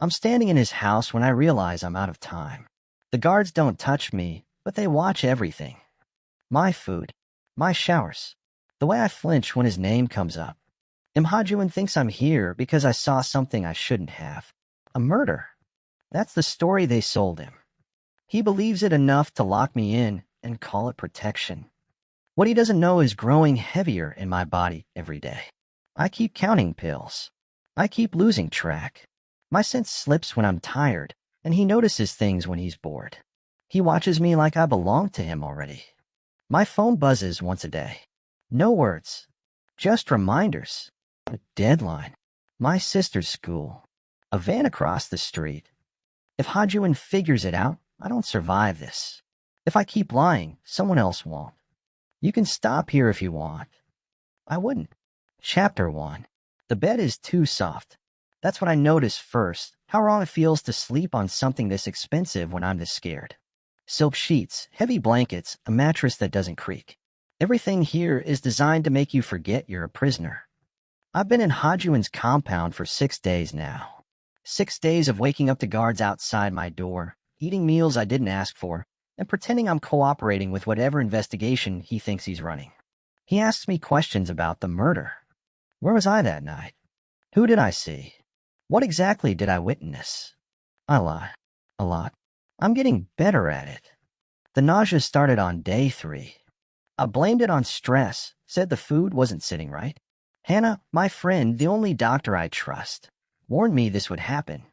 I'm standing in his house when I realize I'm out of time. The guards don't touch me, but they watch everything. My food, my showers, the way I flinch when his name comes up. Hajuan thinks I'm here because I saw something I shouldn't have. A murder. That's the story they sold him. He believes it enough to lock me in and call it protection. What he doesn't know is growing heavier in my body every day. I keep counting pills. I keep losing track. My sense slips when I'm tired, and he notices things when he's bored. He watches me like I belong to him already. My phone buzzes once a day. No words, just reminders. A deadline. My sister's school. A van across the street. If Hajuan figures it out, I don't survive this. If I keep lying, someone else won't. You can stop here if you want. I wouldn't. Chapter 1. The bed is too soft. That's what I notice first, how wrong it feels to sleep on something this expensive when I'm this scared. Silk sheets, heavy blankets, a mattress that doesn't creak. Everything here is designed to make you forget you're a prisoner. I've been in Hajuan's compound for 6 days now. 6 days of waking up to guards outside my door, eating meals I didn't ask for, and pretending I'm cooperating with whatever investigation he thinks he's running. He asks me questions about the murder. Where was I that night? Who did I see? What exactly did I witness? I lie. A lot. I'm getting better at it. The nausea started on day 3. I blamed it on stress, said the food wasn't sitting right. Hannah, my friend, the only doctor I trust, warned me this would happen.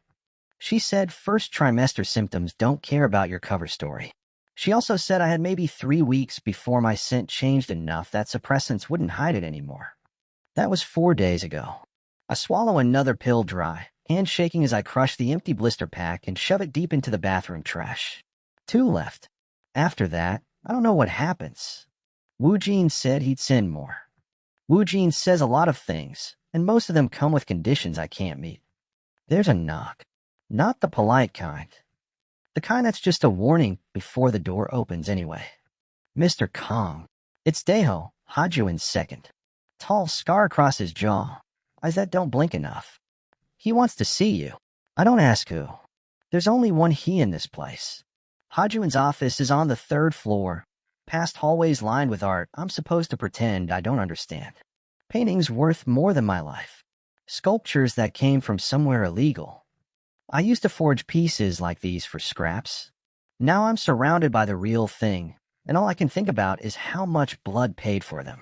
She said first trimester symptoms don't care about your cover story. She also said I had maybe 3 weeks before my scent changed enough that suppressants wouldn't hide it anymore. That was 4 days ago. I swallow another pill dry, hand shaking as I crush the empty blister pack and shove it deep into the bathroom trash. 2 left. After that, I don't know what happens. Wu Jin said he'd send more. Wu Jin says a lot of things, and most of them come with conditions I can't meet. There's a knock. Not the polite kind. The kind that's just a warning before the door opens anyway. Mr. Kong. It's Daeho, Hajuan's second. Tall scar across his jaw. Eyes that don't blink enough. He wants to see you. I don't ask who. There's only one he in this place. Hajuan's office is on the 3rd floor. Past hallways lined with art I'm supposed to pretend I don't understand. Paintings worth more than my life. Sculptures that came from somewhere illegal. I used to forge pieces like these for scraps. Now I'm surrounded by the real thing, and all I can think about is how much blood paid for them.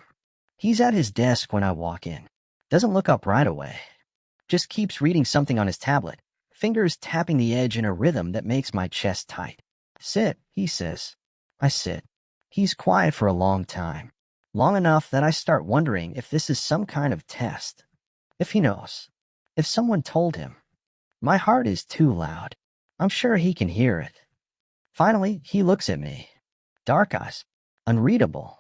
He's at his desk when I walk in. Doesn't look up right away. Just keeps reading something on his tablet, fingers tapping the edge in a rhythm that makes my chest tight. Sit, he says. I sit. He's quiet for a long time. Long enough that I start wondering if this is some kind of test. If he knows. If someone told him. My heart is too loud. I'm sure he can hear it. Finally, he looks at me. Dark eyes. Unreadable.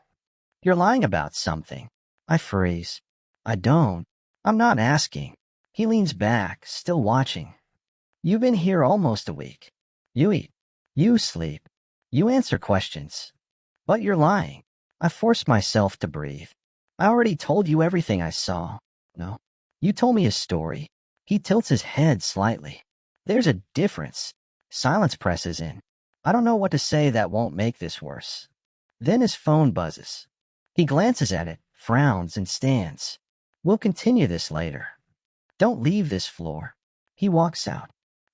You're lying about something. I freeze. I don't. I'm not asking. He leans back, still watching. You've been here almost a week. You eat. You sleep. You answer questions. But you're lying. I force myself to breathe. I already told you everything I saw. No. You told me a story. He tilts his head slightly. There's a difference. Silence presses in. I don't know what to say that won't make this worse. Then his phone buzzes. He glances at it, frowns, and stands. We'll continue this later. Don't leave this floor. He walks out.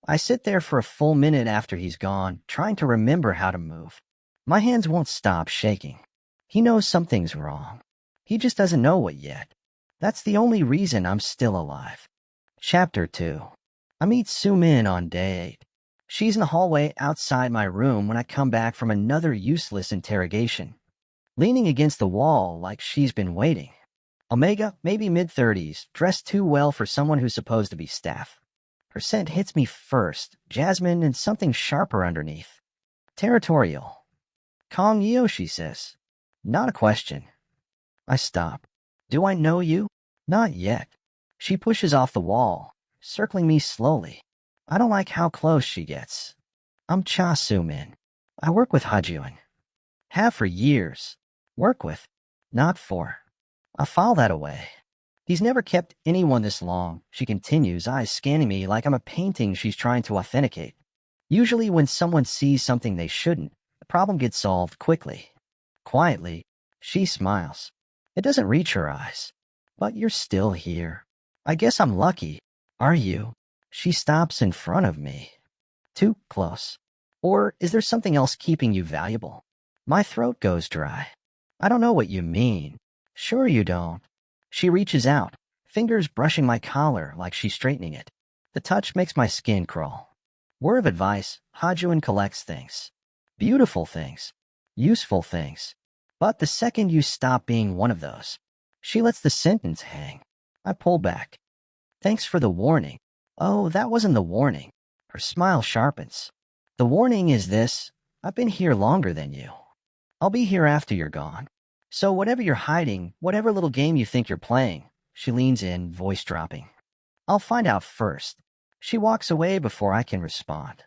I sit there for a full minute after he's gone, trying to remember how to move. My hands won't stop shaking. He knows something's wrong. He just doesn't know what yet. That's the only reason I'm still alive. Chapter 2. I meet Sumin on day 8. She's in the hallway outside my room when I come back from another useless interrogation. Leaning against the wall like she's been waiting. Omega, maybe mid-30s, dressed too well for someone who's supposed to be staff. Her scent hits me first, jasmine and something sharper underneath. Territorial. Kong Yeo, she says. Not a question. I stop. Do I know you? Not yet. She pushes off the wall, circling me slowly. I don't like how close she gets. I'm Cha Sumin. I work with Hajuan. Have for years. Work with. Not for. I file that away. He's never kept anyone this long, she continues, eyes scanning me like I'm a painting she's trying to authenticate. Usually when someone sees something they shouldn't, the problem gets solved quickly. Quietly, she smiles. It doesn't reach her eyes. But you're still here. I guess I'm lucky. Are you? She stops in front of me. Too close. Or is there something else keeping you valuable? My throat goes dry. I don't know what you mean. Sure you don't. She reaches out, fingers brushing my collar like she's straightening it. The touch makes my skin crawl. Word of advice, Hajuan collects things. Beautiful things. Useful things. But the second you stop being one of those, she lets the sentence hang. I pull back. Thanks for the warning. Oh, that wasn't the warning. Her smile sharpens. The warning is this: I've been here longer than you. I'll be here after you're gone. So whatever you're hiding, whatever little game you think you're playing, she leans in, voice dropping. I'll find out first. She walks away before I can respond.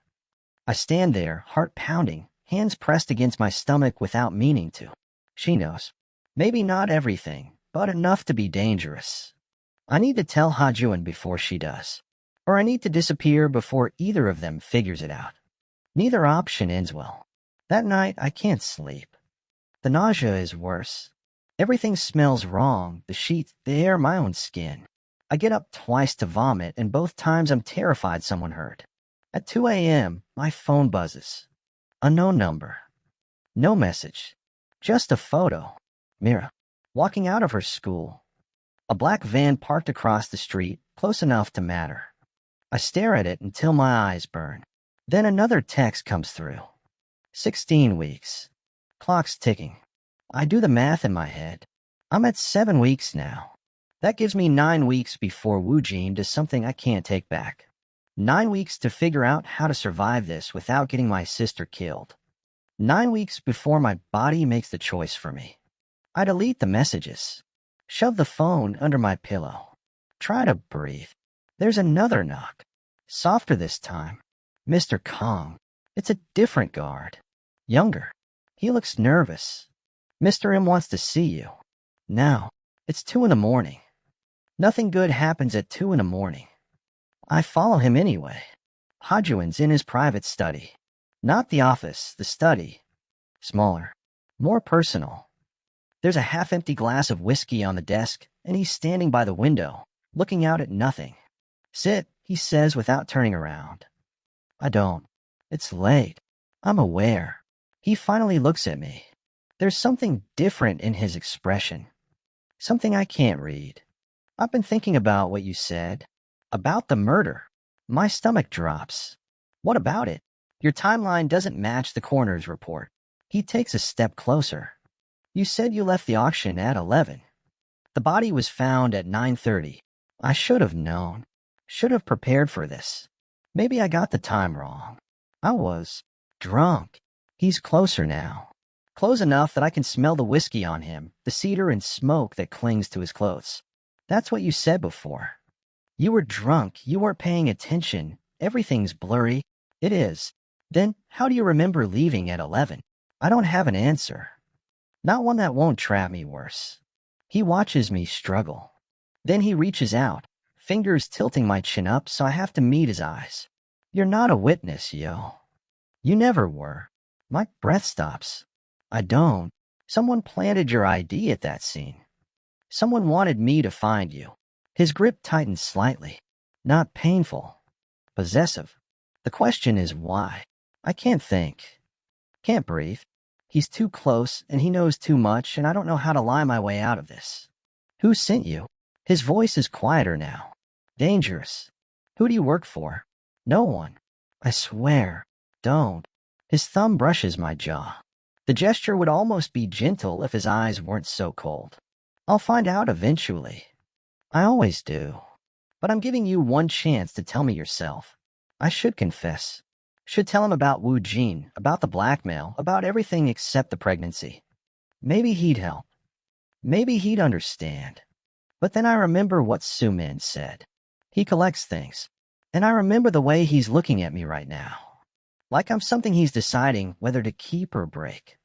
I stand there, heart pounding, hands pressed against my stomach without meaning to. She knows. Maybe not everything, but enough to be dangerous. I need to tell Hajuan before she does. Or I need to disappear before either of them figures it out. Neither option ends well. That night, I can't sleep. The nausea is worse. Everything smells wrong, the sheets, the air, my own skin. I get up twice to vomit, and both times I'm terrified someone heard. At 2 a.m., my phone buzzes. Unknown number. No message. Just a photo. Mira, walking out of her school. A black van parked across the street, close enough to matter. I stare at it until my eyes burn. Then another text comes through. 16 weeks. Clock's ticking. I do the math in my head. I'm at 7 weeks now. That gives me 9 weeks before Wu Jin does something I can't take back. 9 weeks to figure out how to survive this without getting my sister killed. 9 weeks before my body makes the choice for me. I delete the messages. Shove the phone under my pillow. Try to breathe. There's another knock. Softer this time. Mr. Kong. It's a different guard. Younger. He looks nervous. Mr. M wants to see you. Now, it's 2 in the morning. Nothing good happens at 2 in the morning. I follow him anyway. Hajuan's in his private study. Not the office, the study. Smaller. More personal. There's a half-empty glass of whiskey on the desk, and he's standing by the window, looking out at nothing. Sit, he says without turning around. I don't. It's late. I'm aware. He finally looks at me. There's something different in his expression. Something I can't read. I've been thinking about what you said. About the murder. My stomach drops. What about it? Your timeline doesn't match the coroner's report. He takes a step closer. You said you left the auction at 11. The body was found at 9:30. I should have known. Should have prepared for this. Maybe I got the time wrong. I was drunk. He's closer now. Close enough that I can smell the whiskey on him, the cedar and smoke that clings to his clothes. That's what you said before. You were drunk. You weren't paying attention. Everything's blurry. It is. Then how do you remember leaving at 11? I don't have an answer. Not one that won't trap me worse. He watches me struggle. Then he reaches out, fingers tilting my chin up so I have to meet his eyes. You're not a witness, yo. You never were. My breath stops. I don't. Someone planted your ID at that scene. Someone wanted me to find you. His grip tightens slightly. Not painful. Possessive. The question is why. I can't think. Can't breathe. He's too close, and he knows too much, and I don't know how to lie my way out of this. Who sent you? His voice is quieter now. Dangerous. Who do you work for? No one. I swear. Don't. His thumb brushes my jaw. The gesture would almost be gentle if his eyes weren't so cold. I'll find out eventually. I always do. But I'm giving you one chance to tell me yourself. I should confess. Should tell him about Wu Jin, about the blackmail, about everything except the pregnancy. Maybe he'd help. Maybe he'd understand. But then I remember what Sumin said. He collects things. And I remember the way he's looking at me right now. Like I'm something he's deciding whether to keep or break.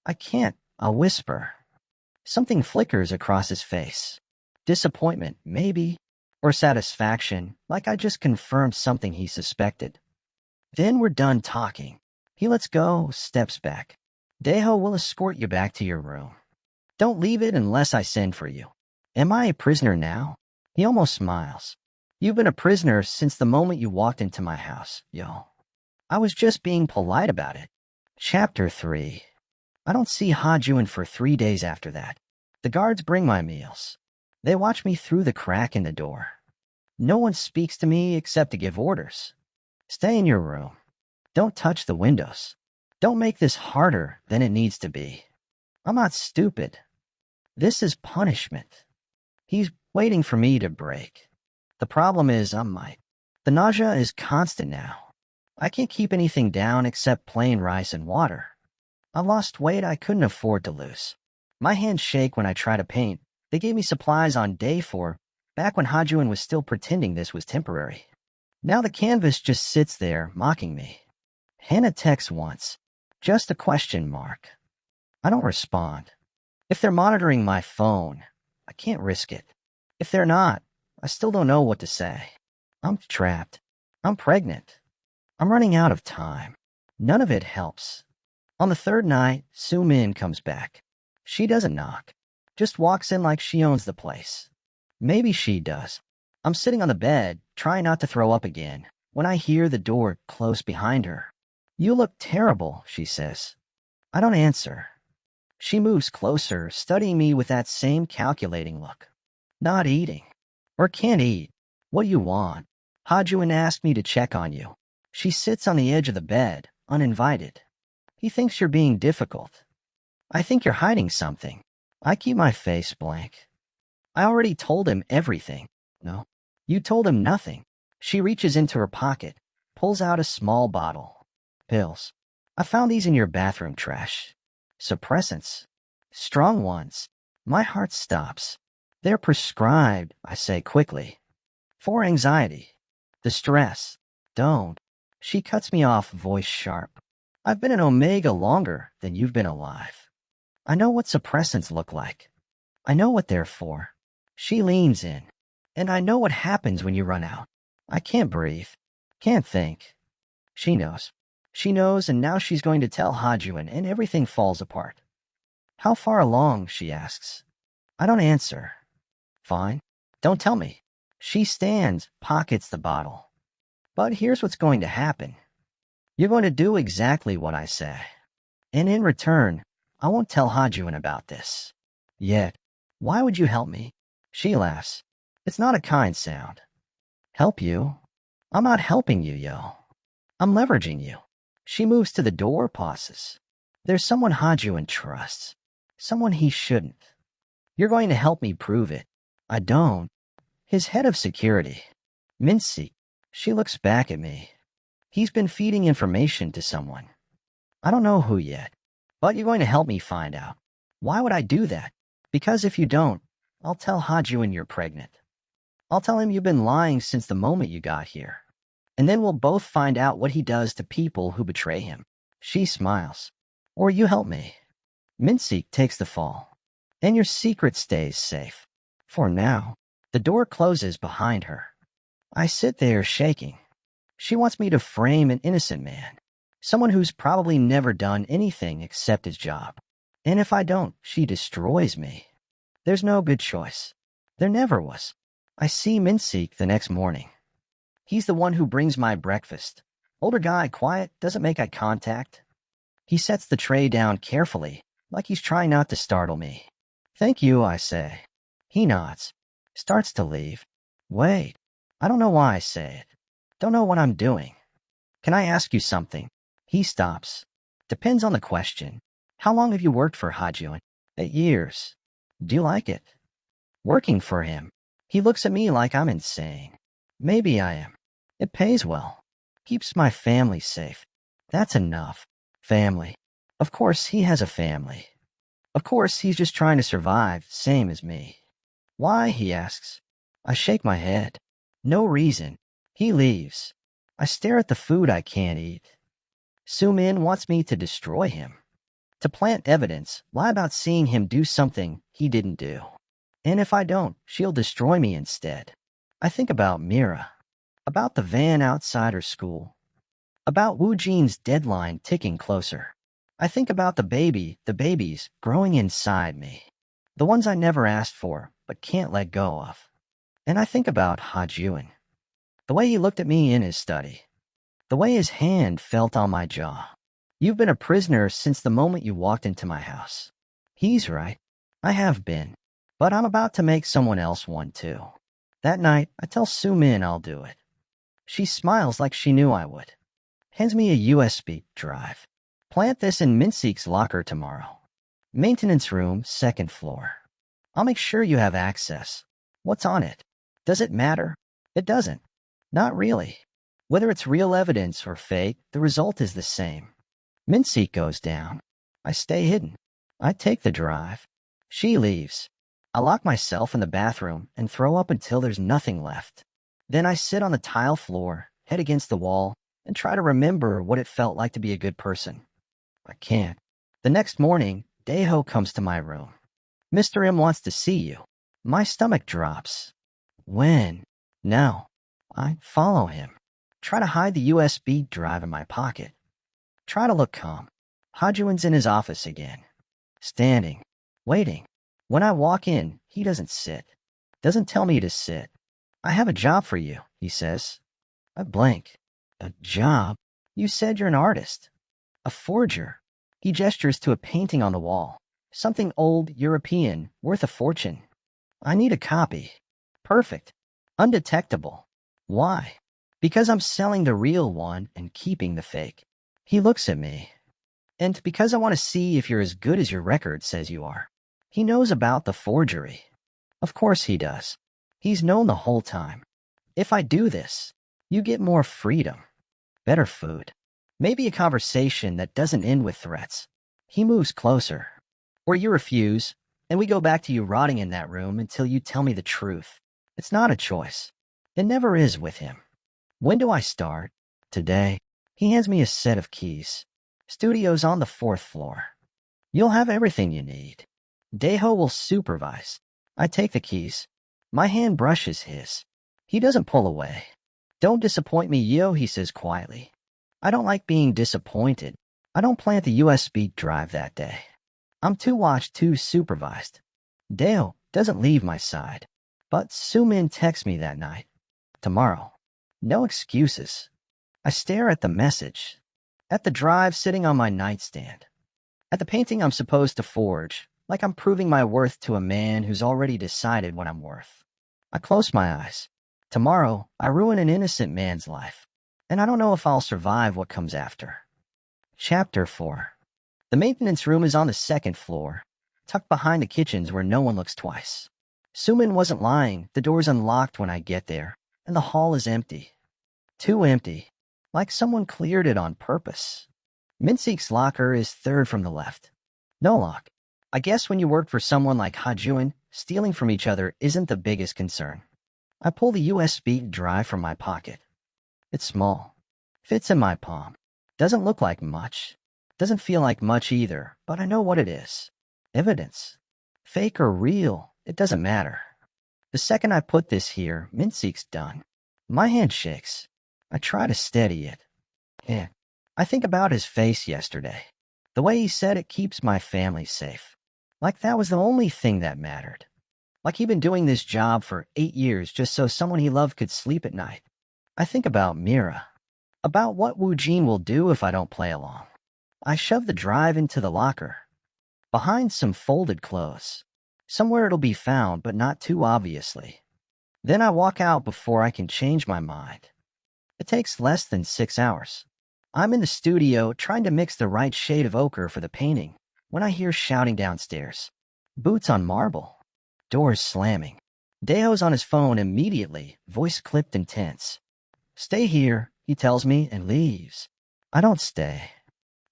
I can't. I'll whisper. Something flickers across his face. Disappointment, maybe. Or satisfaction, like I just confirmed something he suspected. Then we're done talking. He lets go, steps back. Deho will escort you back to your room. Don't leave it unless I send for you. Am I a prisoner now? He almost smiles. You've been a prisoner since the moment you walked into my house, yo. I was just being polite about it. Chapter 3. I don't see Hajuan for 3 days after that. The guards bring my meals. They watch me through the crack in the door. No one speaks to me except to give orders. Stay in your room. Don't touch the windows. Don't make this harder than it needs to be. I'm not stupid. This is punishment. He's waiting for me to break. The problem is I might. The nausea is constant now. I can't keep anything down except plain rice and water. I lost weight I couldn't afford to lose. My hands shake when I try to paint. They gave me supplies on day 4, back when Hajuan was still pretending this was temporary. Now the canvas just sits there, mocking me. Hannah texts once. Just a question mark. I don't respond. If they're monitoring my phone, I can't risk it. If they're not, I still don't know what to say. I'm trapped. I'm pregnant. I'm running out of time. None of it helps. On the 3rd night, Sumin comes back. She doesn't knock. Just walks in like she owns the place. Maybe she does. I'm sitting on the bed, trying not to throw up again, when I hear the door close behind her. You look terrible, she says. I don't answer. She moves closer, studying me with that same calculating look. Not eating. Or can't eat. What do you want? Hajuan asked me to check on you. She sits on the edge of the bed, uninvited. He thinks you're being difficult. I think you're hiding something. I keep my face blank. I already told him everything. No, you told him nothing. She reaches into her pocket, pulls out a small bottle. Pills. I found these in your bathroom trash. Suppressants. Strong ones. My heart stops. They're prescribed, I say quickly. For anxiety. The stress. Don't. She cuts me off, voice sharp. I've been an Omega longer than you've been alive. I know what suppressants look like. I know what they're for. She leans in. And I know what happens when you run out. I can't breathe. Can't think. She knows. She knows, and now she's going to tell Hajuan, and everything falls apart. How far along, she asks. I don't answer. Fine. Don't tell me. She stands, pockets the bottle. But here's what's going to happen. You're going to do exactly what I say. And in return, I won't tell Hajuan about this. Yet. Why would you help me? She laughs. It's not a kind sound. Help you? I'm not helping you, yo. I'm leveraging you. She moves to the door, pauses. There's someone Hajuan trusts. Someone he shouldn't. You're going to help me prove it. I don't. His head of security. Mincy. She looks back at me. He's been feeding information to someone. I don't know who yet. But you're going to help me find out. Why would I do that? Because if you don't, I'll tell Hajuan you're pregnant. I'll tell him you've been lying since the moment you got here. And then we'll both find out what he does to people who betray him. She smiles. Or you help me. Mincy takes the fall. And your secret stays safe. For now. The door closes behind her. I sit there shaking. She wants me to frame an innocent man. Someone who's probably never done anything except his job. And if I don't, she destroys me. There's no good choice. There never was. I see Mincy the next morning. He's the one who brings my breakfast. Older guy, quiet, doesn't make eye contact. He sets the tray down carefully, like he's trying not to startle me. Thank you, I say. He nods. Starts to leave. Wait. I don't know why I say it. Don't know what I'm doing. Can I ask you something? He stops. Depends on the question. How long have you worked for Hajuan? 8 years. Do you like it? Working for him. He looks at me like I'm insane. Maybe I am. It pays well. Keeps my family safe. That's enough. Family. Of course he has a family. Of course he's just trying to survive, same as me. Why, he asks. I shake my head. No reason. He leaves. I stare at the food I can't eat. Sumin wants me to destroy him. To plant evidence, lie about seeing him do something he didn't do. And if I don't, she'll destroy me instead. I think about Mira, about the van outside her school, about Wu Jin's deadline ticking closer. I think about the babies growing inside me, the ones I never asked for but can't let go of. And I think about Hajuan, the way he looked at me in his study, the way his hand felt on my jaw. You've been a prisoner since the moment you walked into my house. He's right. I have been. But I'm about to make someone else one too. That night, I tell Sumin I'll do it. She smiles like she knew I would. Hands me a USB drive. Plant this in Minseek's locker tomorrow. Maintenance room, 2nd floor. I'll make sure you have access. What's on it? Does it matter? It doesn't. Not really. Whether it's real evidence or fake, the result is the same. Minseek goes down. I stay hidden. I take the drive. She leaves. I lock myself in the bathroom and throw up until there's nothing left. Then I sit on the tile floor, head against the wall, and try to remember what it felt like to be a good person. I can't. The next morning, Daeho comes to my room. Mr. M wants to see you. My stomach drops. When? Now. I follow him. Try to hide the USB drive in my pocket. Try to look calm. Hajuan's in his office again. Standing. Waiting. When I walk in, he doesn't sit. Doesn't tell me to sit. I have a job for you, he says. I blank. A job? You said you're an artist. A forger. He gestures to a painting on the wall. Something old, European, worth a fortune. I need a copy. Perfect. Undetectable. Why? Because I'm selling the real one and keeping the fake. He looks at me. And because I want to see if you're as good as your record says you are. He knows about the forgery. Of course he does. He's known the whole time. If I do this, you get more freedom. Better food. Maybe a conversation that doesn't end with threats. He moves closer. Or you refuse, and we go back to you rotting in that room until you tell me the truth. It's not a choice. It never is with him. When do I start? Today. He hands me a set of keys. Studio's on the 4th floor. You'll have everything you need. Daeho will supervise. I take the keys. My hand brushes his. He doesn't pull away. Don't disappoint me, yo, he says quietly. I don't like being disappointed. I don't plant the USB drive that day. I'm too watched, too supervised. Daeho doesn't leave my side. But Sumin texts me that night. Tomorrow. No excuses. I stare at the message. At the drive sitting on my nightstand. At the painting I'm supposed to forge, like I'm proving my worth to a man who's already decided what I'm worth. I close my eyes. Tomorrow, I ruin an innocent man's life. And I don't know if I'll survive what comes after. Chapter 4. The maintenance room is on the 2nd floor, tucked behind the kitchens where no one looks twice. Sumin wasn't lying. The door's unlocked when I get there, and the hall is empty. Too empty. Like someone cleared it on purpose. Minseek's locker is 3rd from the left. No lock. I guess when you work for someone like Hajuan, stealing from each other isn't the biggest concern. I pull the USB drive from my pocket. It's small. Fits in my palm. Doesn't look like much. Doesn't feel like much either, but I know what it is. Evidence. Fake or real, it doesn't matter. The second I put this here, Minseek's done. My hand shakes. I try to steady it. Yeah. I think about his face yesterday. The way he said it keeps my family safe. Like that was the only thing that mattered. Like he'd been doing this job for 8 years just so someone he loved could sleep at night. I think about Mira. About what Wu Jin will do if I don't play along. I shove the drive into the locker. Behind some folded clothes. Somewhere it'll be found, but not too obviously. Then I walk out before I can change my mind. It takes less than 6 hours. I'm in the studio trying to mix the right shade of ochre for the painting when I hear shouting downstairs. Boots on marble. Doors slamming. Daeho's on his phone immediately, voice clipped and tense. Stay here, he tells me, and leaves. I don't stay.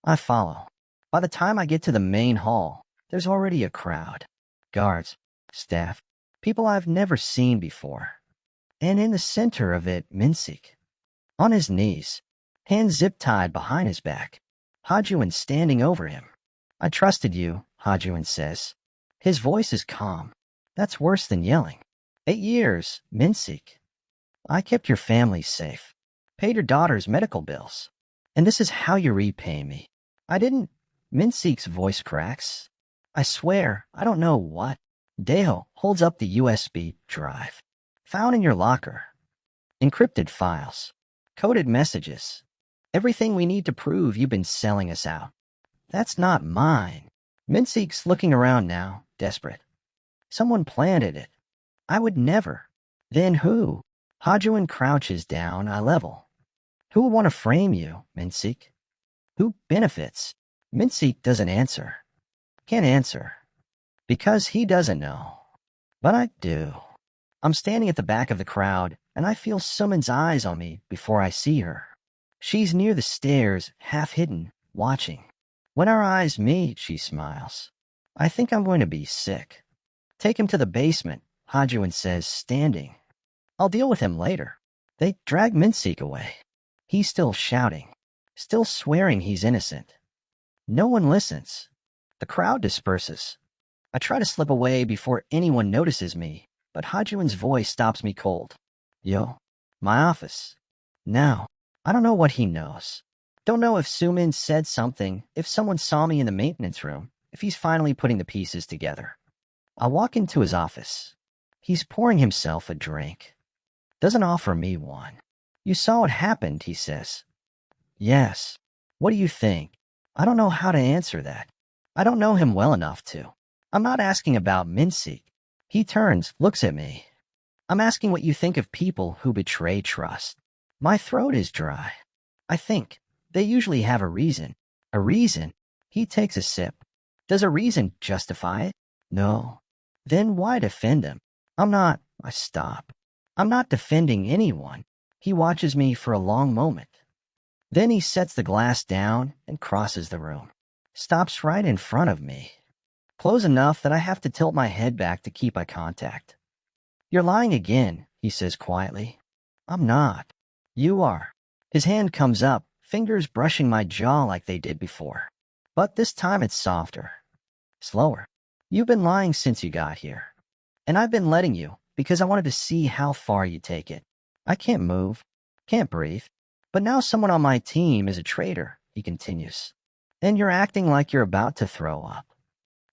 I follow. By the time I get to the main hall, there's already a crowd. Guards, staff, people I've never seen before. And in the center of it, Minseek. On his knees, hands zip-tied behind his back. Hajuan standing over him. I trusted you, Hajuan says. His voice is calm. That's worse than yelling. 8 years, Minsik. I kept your family safe, paid your daughter's medical bills, and this is how you repay me. I didn't. Minsik's voice cracks. I swear, I don't know what. Deo holds up the USB drive. Found in your locker. Encrypted files. Coded messages. Everything we need to prove you've been selling us out. That's not mine. Minsik's looking around now, desperate. Someone planted it. I would never. Then who? Hajuan crouches down, eye level. Who would want to frame you, Minsik? Who benefits? Minsik doesn't answer. Can't answer. Because he doesn't know. But I do. I'm standing at the back of the crowd, and I feel Sumin's eyes on me before I see her. She's near the stairs, half hidden, watching. When our eyes meet, she smiles. I think I'm going to be sick. Take him to the basement, Hajuan says, standing. I'll deal with him later. They drag Minsik away. He's still shouting, still swearing he's innocent. No one listens. The crowd disperses. I try to slip away before anyone notices me, but Hajuan's voice stops me cold. Yo, my office. Now, I don't know what he knows. Don't know if Sumin said something, if someone saw me in the maintenance room, if he's finally putting the pieces together. I walk into his office. He's pouring himself a drink. Doesn't offer me one. You saw what happened, he says. Yes. What do you think? I don't know how to answer that. I don't know him well enough to. I'm not asking about Minsik. He turns, looks at me. I'm asking what you think of people who betray trust. My throat is dry. I think. They usually have a reason. A reason? He takes a sip. Does a reason justify it? No. Then why defend them? I stop. I'm not defending anyone. He watches me for a long moment. Then he sets the glass down and crosses the room. Stops right in front of me. Close enough that I have to tilt my head back to keep eye contact. You're lying again, he says quietly. I'm not. You are. His hand comes up, fingers brushing my jaw like they did before. But this time it's softer. Slower. You've been lying since you got here. And I've been letting you, because I wanted to see how far you take it. I can't move. Can't breathe. But now someone on my team is a traitor, he continues. And you're acting like you're about to throw up.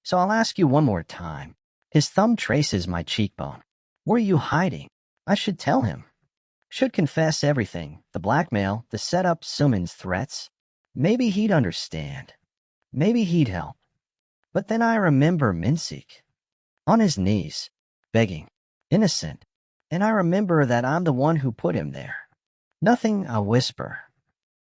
So I'll ask you one more time. His thumb traces my cheekbone. Where are you hiding? I should tell him. Should confess everything. The blackmail, the setup, Sumin's threats. Maybe he'd understand. Maybe he'd help. But then I remember Minsik. On his knees. Begging. Innocent. And I remember that I'm the one who put him there. Nothing, I whisper.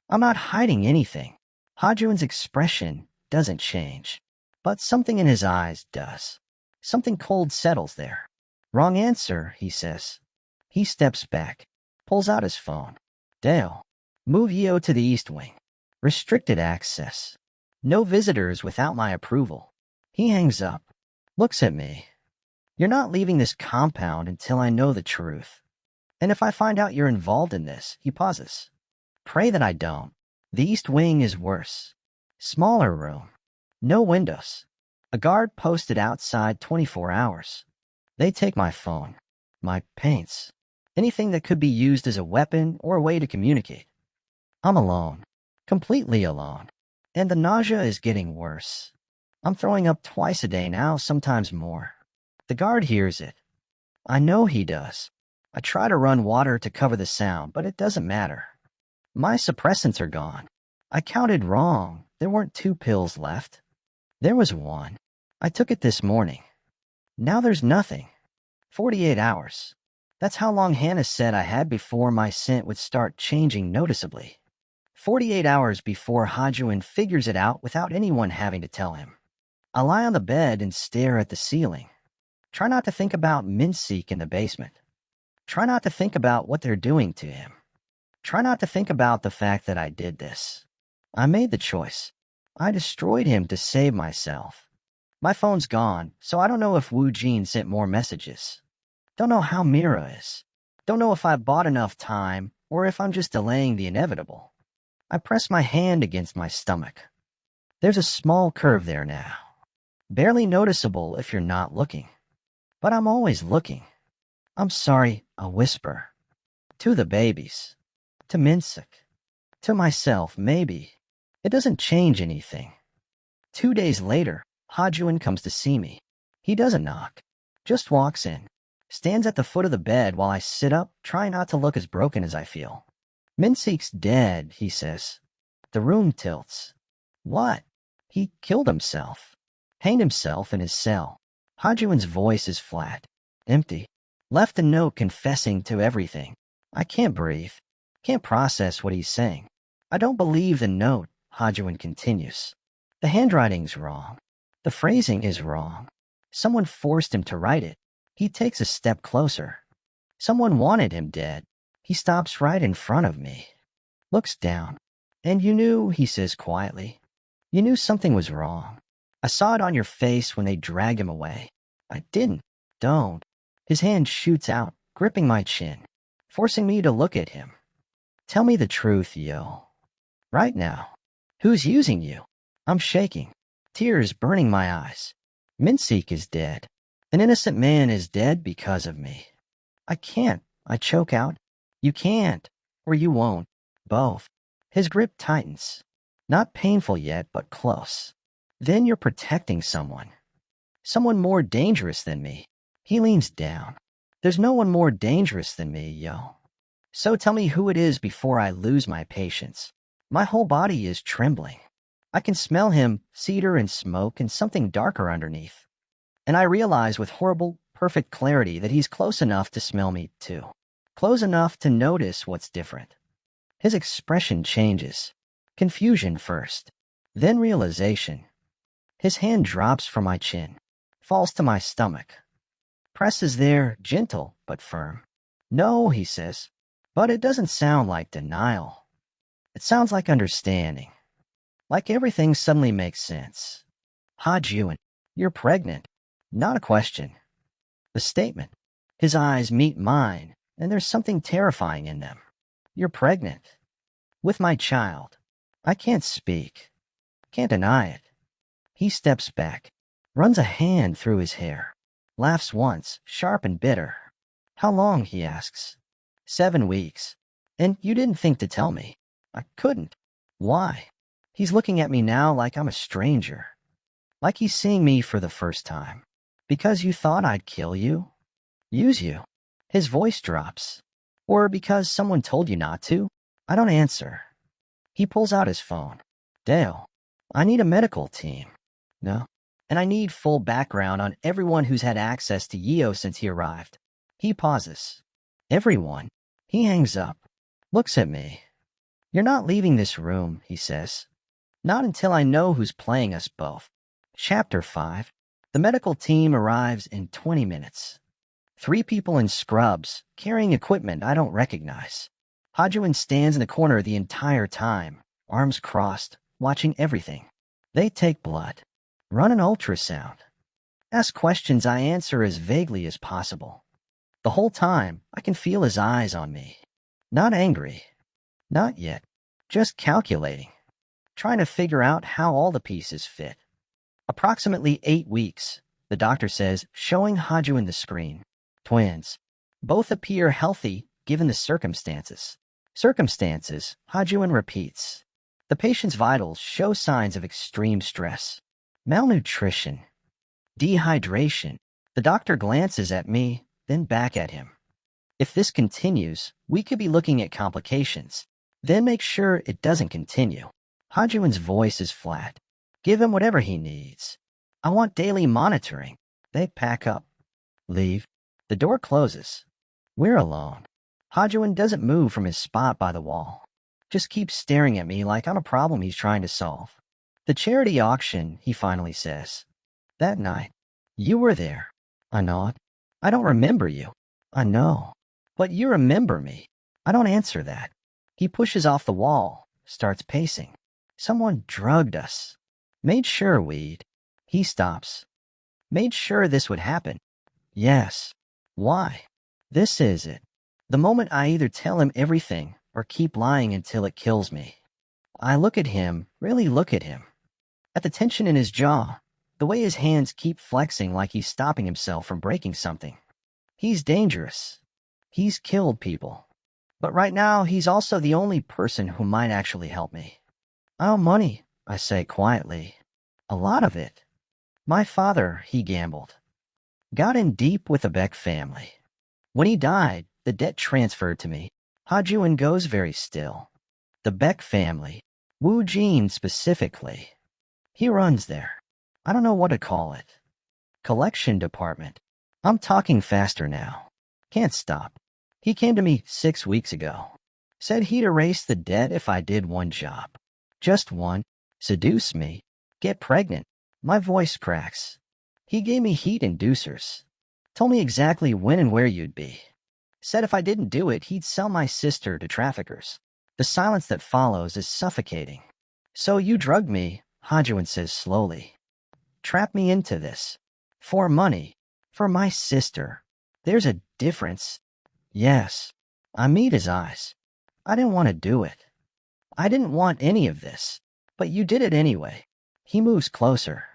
I'm not hiding anything. Hajuan's expression doesn't change. But something in his eyes does. Something cold settles there. Wrong answer, he says. He steps back. Pulls out his phone. Dale. Move Yo to the East Wing. Restricted access. No visitors without my approval. He hangs up. Looks at me. You're not leaving this compound until I know the truth. And if I find out you're involved in this, he pauses. Pray that I don't. The East Wing is worse. Smaller room. No windows. A guard posted outside 24 hours. They take my phone. My paints. Anything that could be used as a weapon or a way to communicate. I'm alone. Completely alone. And the nausea is getting worse. I'm throwing up twice a day now, sometimes more. The guard hears it. I know he does. I try to run water to cover the sound, but it doesn't matter. My suppressants are gone. I counted wrong. There weren't 2 pills left. There was 1. I took it this morning. Now there's nothing. 48 hours. That's how long Hannah said I had before my scent would start changing noticeably. 48 hours before Hajuan figures it out without anyone having to tell him. I lie on the bed and stare at the ceiling. Try not to think about Minsik in the basement. Try not to think about what they're doing to him. Try not to think about the fact that I did this. I made the choice. I destroyed him to save myself. My phone's gone, so I don't know if Wu Jin sent more messages. Don't know how Mira is. Don't know if I bought enough time or if I'm just delaying the inevitable. I press my hand against my stomach. There's a small curve there now. Barely noticeable if you're not looking. But I'm always looking. I'm sorry, I whisper. To the babies. To Minsik. To myself, maybe. It doesn't change anything. 2 days later, Hajuan comes to see me. He doesn't knock. Just walks in. Stands at the foot of the bed while I sit up, try not to look as broken as I feel. Minsik's dead, he says. The room tilts. What? He killed himself. Hanged himself in his cell. Hajuan's voice is flat. Empty. Left a note confessing to everything. I can't breathe. Can't process what he's saying. I don't believe the note, Hajuan continues. The handwriting's wrong. The phrasing is wrong. Someone forced him to write it. He takes a step closer. Someone wanted him dead. He stops right in front of me. Looks down. And you knew, he says quietly. You knew something was wrong. I saw it on your face when they dragged him away. I didn't. Don't. His hand shoots out, gripping my chin, forcing me to look at him. Tell me the truth, yo. Right now. Who's using you? I'm shaking. Tears burning my eyes. Minsik is dead. An innocent man is dead because of me. I can't. I choke out. You can't. Or you won't. Both. His grip tightens. Not painful yet, but close. Then you're protecting someone. Someone more dangerous than me. He leans down. There's no one more dangerous than me, yo. So tell me who it is before I lose my patience. My whole body is trembling. I can smell him, cedar and smoke, and something darker underneath. And I realize with horrible, perfect clarity that he's close enough to smell me, too. Close enough to notice what's different. His expression changes. Confusion first, then realization. His hand drops from my chin, falls to my stomach. Presses there, gentle but firm. No, he says, but it doesn't sound like denial. It sounds like understanding. Like everything suddenly makes sense. Hajuan, you're pregnant. Not a question. The statement. His eyes meet mine, and there's something terrifying in them. You're pregnant. With my child. I can't speak. Can't deny it. He steps back, runs a hand through his hair, laughs once, sharp and bitter. How long, he asks. 7 weeks. And you didn't think to tell me. I couldn't. Why? He's looking at me now like I'm a stranger. Like he's seeing me for the first time. Because you thought I'd kill you? Use you? His voice drops. Or because someone told you not to? I don't answer. He pulls out his phone. Dale, I need a medical team. No. And I need full background on everyone who's had access to Yeo since he arrived. He pauses. Everyone? He hangs up. Looks at me. You're not leaving this room, he says. Not until I know who's playing us both. Chapter 5. The medical team arrives in 20 minutes. 3 people in scrubs, carrying equipment I don't recognize. Hajuan stands in the corner the entire time, arms crossed, watching everything. They take blood. Run an ultrasound. Ask questions I answer as vaguely as possible. The whole time, I can feel his eyes on me. Not angry. Not yet. Just calculating. Trying to figure out how all the pieces fit. Approximately 8 weeks, the doctor says, showing Hajuan the screen. Twins. Both appear healthy, given the circumstances. Circumstances, Hajuan repeats. The patient's vitals show signs of extreme stress. Malnutrition. Dehydration. The doctor glances at me, then back at him. If this continues, we could be looking at complications. Then make sure it doesn't continue. Hajuan's voice is flat. Give him whatever he needs. I want daily monitoring. They pack up. Leave. The door closes. We're alone. Hajuan doesn't move from his spot by the wall. Just keeps staring at me like I'm a problem he's trying to solve. The charity auction, he finally says. That night. You were there. I nod. I don't remember you. I know. But you remember me. I don't answer that. He pushes off the wall, starts pacing. Someone drugged us. Made sure we'd. He stops. Made sure this would happen. Yes. Why? This is it. The moment I either tell him everything or keep lying until it kills me. I look at him, really look at him. At the tension in his jaw, The way his hands keep flexing like he's stopping himself from breaking something. He's dangerous. He's killed people. But right now, he's also the only person who might actually help me. I owe money, I say quietly. A lot of it. My father, he gambled. Got in deep with the Beck family. When he died, the debt transferred to me. Hajuan goes very still. The Beck family. Wu Jin specifically. He runs there. I don't know what to call it. Collection department. I'm talking faster now. Can't stop. He came to me 6 weeks ago. Said he'd erase the debt if I did one job. Just one. Seduce me. Get pregnant. My voice cracks. He gave me heat inducers. Told me exactly when and where you'd be. Said if I didn't do it, he'd sell my sister to traffickers. The silence that follows is suffocating. So you drugged me, Hajuan says slowly. Trapped me into this. For money. For my sister. There's a difference. Yes. I meet his eyes. I didn't want to do it. I didn't want any of this. But you did it anyway. He moves closer.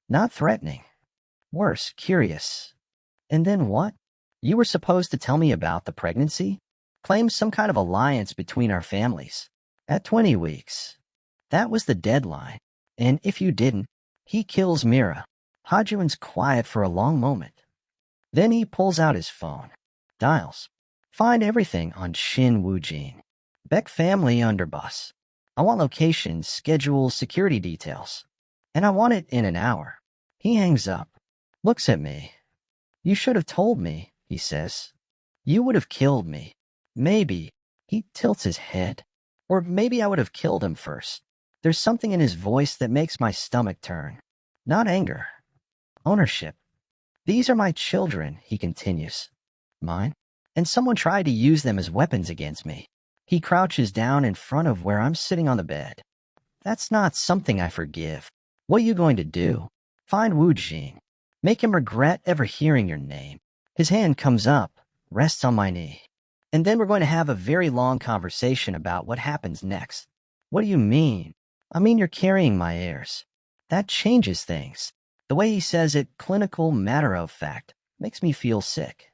Not threatening. Worse, curious. And then what? You were supposed to tell me about the pregnancy? Claim some kind of alliance between our families. At 20 weeks. That was the deadline. And if you didn't, he kills Mira. Hajuan's quiet for a long moment. Then he pulls out his phone. Dials. Find everything on Shin Wujin. Beck family underbus. I want locations, schedules, security details. And I want it in an hour. He hangs up. Looks at me. You should have told me, he says. You would have killed me. Maybe. He tilts his head. Or maybe I would have killed him first. There's something in his voice that makes my stomach turn. Not anger. Ownership. These are my children, he continues. Mine? And someone tried to use them as weapons against me. He crouches down in front of where I'm sitting on the bed. That's not something I forgive. What are you going to do? Find Wu Jing. Make him regret ever hearing your name. His hand comes up, rests on my knee. And then we're going to have a very long conversation about what happens next. What do you mean? I mean you're carrying my heirs. That changes things. The way he says it, clinical matter of fact, makes me feel sick.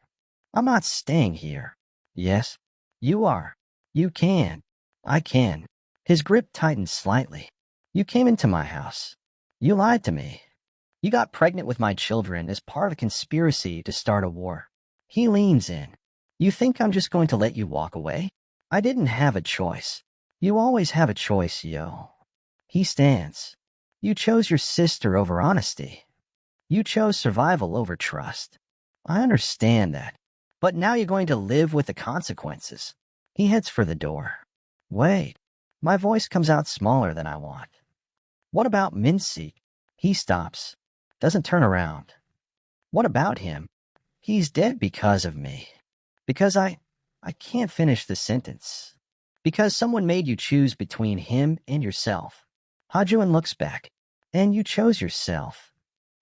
I'm not staying here. Yes, you are. You can. I can. His grip tightens slightly. You came into my house. You lied to me. You got pregnant with my children as part of a conspiracy to start a war. He leans in. You think I'm just going to let you walk away? I didn't have a choice. You always have a choice, yo. He stands. You chose your sister over honesty. You chose survival over trust. I understand that. But now you're going to live with the consequences. He heads for the door. Wait. My voice comes out smaller than I want. What about Minseek? He stops. Doesn't turn around. What about him? He's dead because of me. Because I can't finish the sentence. Because someone made you choose between him and yourself. Hajuan looks back. And you chose yourself.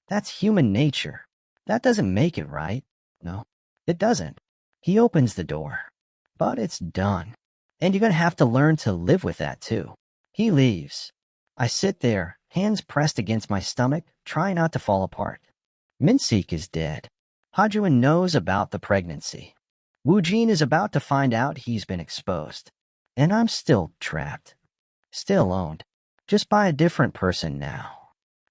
That's human nature. That doesn't make it right. No, it doesn't. He opens the door. But it's done. And you're going to have to learn to live with that too. He leaves. I sit there, hands pressed against my stomach, trying not to fall apart. Minseek is dead. Hajuan knows about the pregnancy. Wu Jin is about to find out he's been exposed. And I'm still trapped. Still owned. Just by a different person now.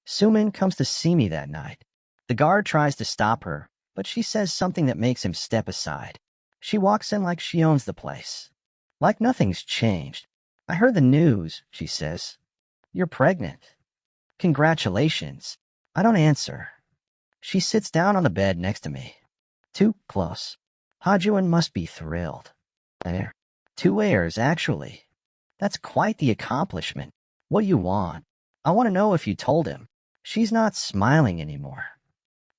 Sumin comes to see me that night. The guard tries to stop her, but she says something that makes him step aside. She walks in like she owns the place. Like nothing's changed. I heard the news, she says. You're pregnant. Congratulations. I don't answer. She sits down on the bed next to me. Too close. Hajuan must be thrilled. There. 2 heirs, actually. That's quite the accomplishment. What do you want? I want to know if you told him. She's not smiling anymore.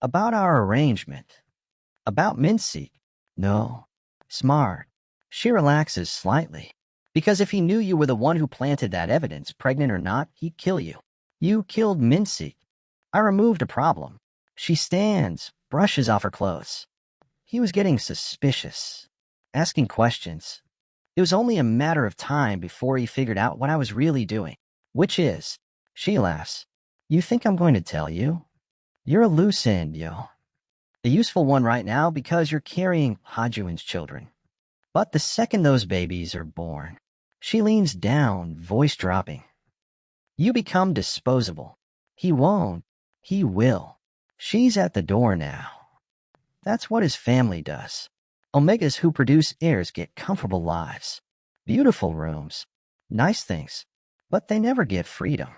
About our arrangement. About Minseek. No. Smart. She relaxes slightly. Because if he knew you were the one who planted that evidence, pregnant or not, he'd kill you. You killed Minseek. I removed a problem. She stands, brushes off her clothes. He was getting suspicious. Asking questions. It was only a matter of time before he figured out what I was really doing. Which is, she laughs. You think I'm going to tell you? You're a loose end, yo. A useful one right now because you're carrying Hajuan's children. But the second those babies are born, she leans down, voice dropping. You become disposable. He won't. He will. She's at the door now. That's what his family does. Omegas who produce heirs get comfortable lives, beautiful rooms, nice things, but they never get freedom.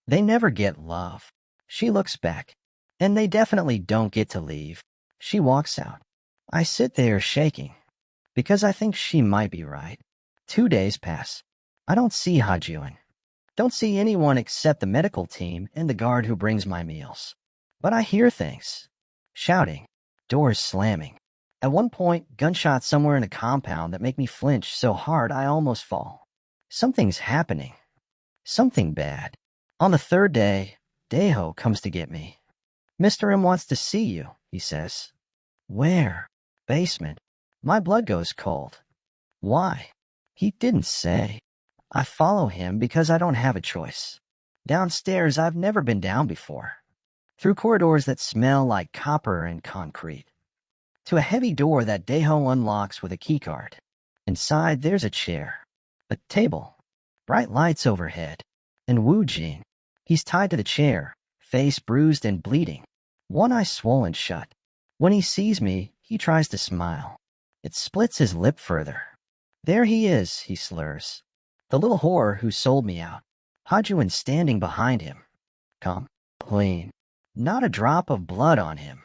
They never get love. She looks back, and they definitely don't get to leave. She walks out. I sit there shaking, because I think she might be right. 2 days pass. I don't see Hajuan. Don't see anyone except the medical team and the guard who brings my meals. But I hear things. Shouting. Doors slamming. At one point, gunshots somewhere in a compound that make me flinch so hard I almost fall. Something's happening. Something bad. On the 3rd day, Deho comes to get me. Mr. M wants to see you, he says. Where? Basement. My blood goes cold. Why? He didn't say. I follow him because I don't have a choice. Downstairs I've never been down before. Through corridors that smell like copper and concrete. To a heavy door that Deho unlocks with a keycard. Inside there's a chair. A table. Bright lights overhead. And Wu Jin. He's tied to the chair, face bruised and bleeding. One eye swollen shut. When he sees me, he tries to smile. It splits his lip further. There he is, he slurs. The little whore who sold me out. Hajuan standing behind him. Come, clean. Not a drop of blood on him.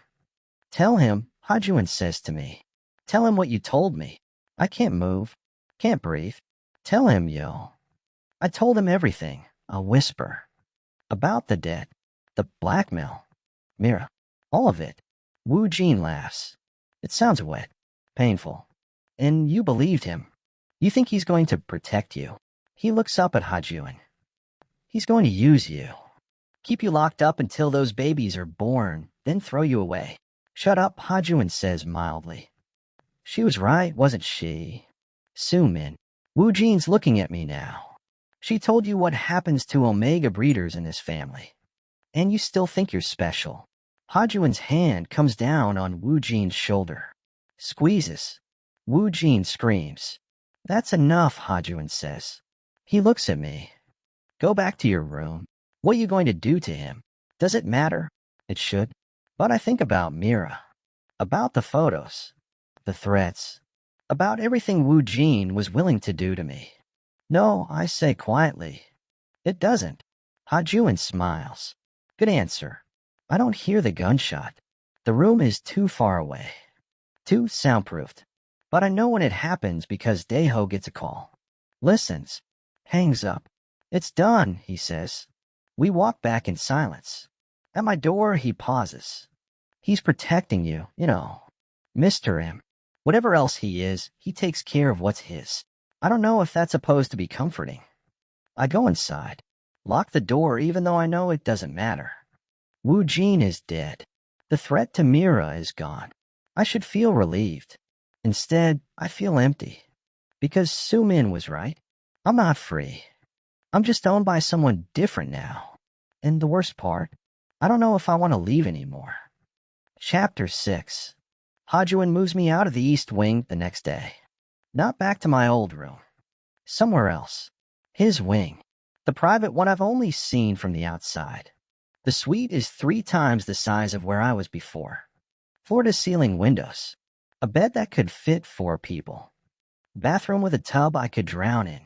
Tell him, Hajuan says to me. Tell him what you told me. I can't move. Can't breathe. Tell him, yo. I told him everything. A whisper. About the debt. The blackmail. Mira. All of it. Wu Jin laughs. It sounds wet. Painful. And you believed him. You think he's going to protect you. He looks up at Hajuan. He's going to use you. Keep you locked up until those babies are born, then throw you away. Shut up, Hajuan says mildly. She was right, wasn't she? Sumin. Wu Jin's looking at me now. She told you what happens to Omega breeders in this family. And you still think you're special. Hajuan's hand comes down on Wu Jin's shoulder. Squeezes. Wu Jin screams. That's enough, Hajuan says. He looks at me. Go back to your room. What are you going to do to him? Does it matter? It should. But I think about Mira. About the photos. The threats. About everything Wu Jin was willing to do to me. No, I say quietly. It doesn't. Hajuan smiles. Good answer. I don't hear the gunshot. The room is too far away. Too soundproofed. But I know when it happens because Deho gets a call. Listens. Hangs up. It's done, he says. We walk back in silence. At my door, he pauses. He's protecting you, you know. Mr. M. Whatever else he is, he takes care of what's his. I don't know if that's supposed to be comforting. I go inside. Lock the door even though I know it doesn't matter. Wu Jin is dead. The threat to Mira is gone. I should feel relieved. Instead, I feel empty. Because Sumin was right. I'm not free. I'm just owned by someone different now. And the worst part, I don't know if I want to leave anymore. Chapter 6. Hajuan moves me out of the East Wing the next day. Not back to my old room. Somewhere else. His wing. The private one I've only seen from the outside. The suite is 3 times the size of where I was before. Floor-to-ceiling windows. A bed that could fit 4 people. Bathroom with a tub I could drown in.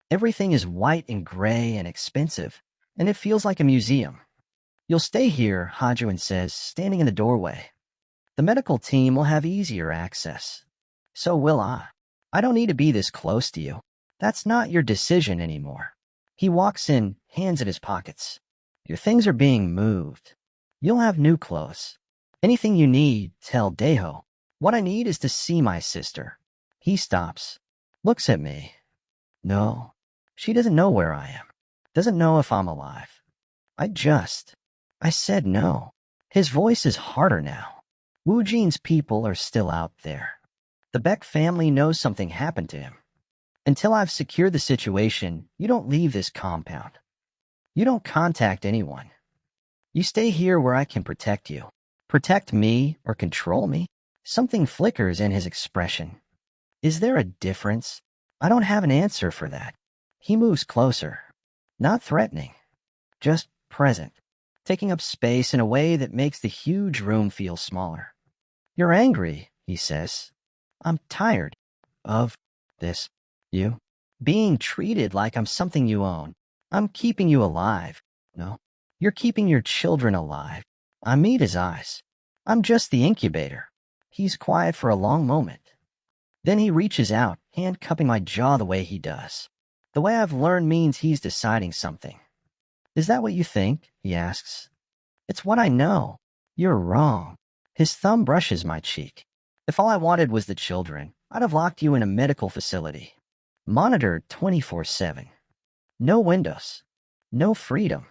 Everything is white and gray and expensive, and it feels like a museum. You'll stay here, Hajuan says, standing in the doorway. The medical team will have easier access. So will I. I don't need to be this close to you. That's not your decision anymore. He walks in, hands in his pockets. Your things are being moved. You'll have new clothes. Anything you need, tell Deho. What I need is to see my sister. He stops. Looks at me. No. She doesn't know where I am. Doesn't know if I'm alive. I said no. His voice is harder now. Wu Jin's people are still out there. The Beck family knows something happened to him. Until I've secured the situation, you don't leave this compound. You don't contact anyone. You stay here where I can protect you. Protect me or control me? Something flickers in his expression. Is there a difference? I don't have an answer for that. He moves closer. Not threatening. Just present. Taking up space in a way that makes the huge room feel smaller. You're angry, he says. I'm tired of this. You being treated like I'm something you own. I'm keeping you alive. No, you're keeping your children alive. I meet his eyes. I'm just the incubator. He's quiet for a long moment. Then he reaches out, hand cupping my jaw the way he does. The way I've learned means he's deciding something. Is that what you think? He asks. It's what I know. You're wrong. His thumb brushes my cheek. If all I wanted was the children, I'd have locked you in a medical facility. Monitored 24/7. No windows. No freedom.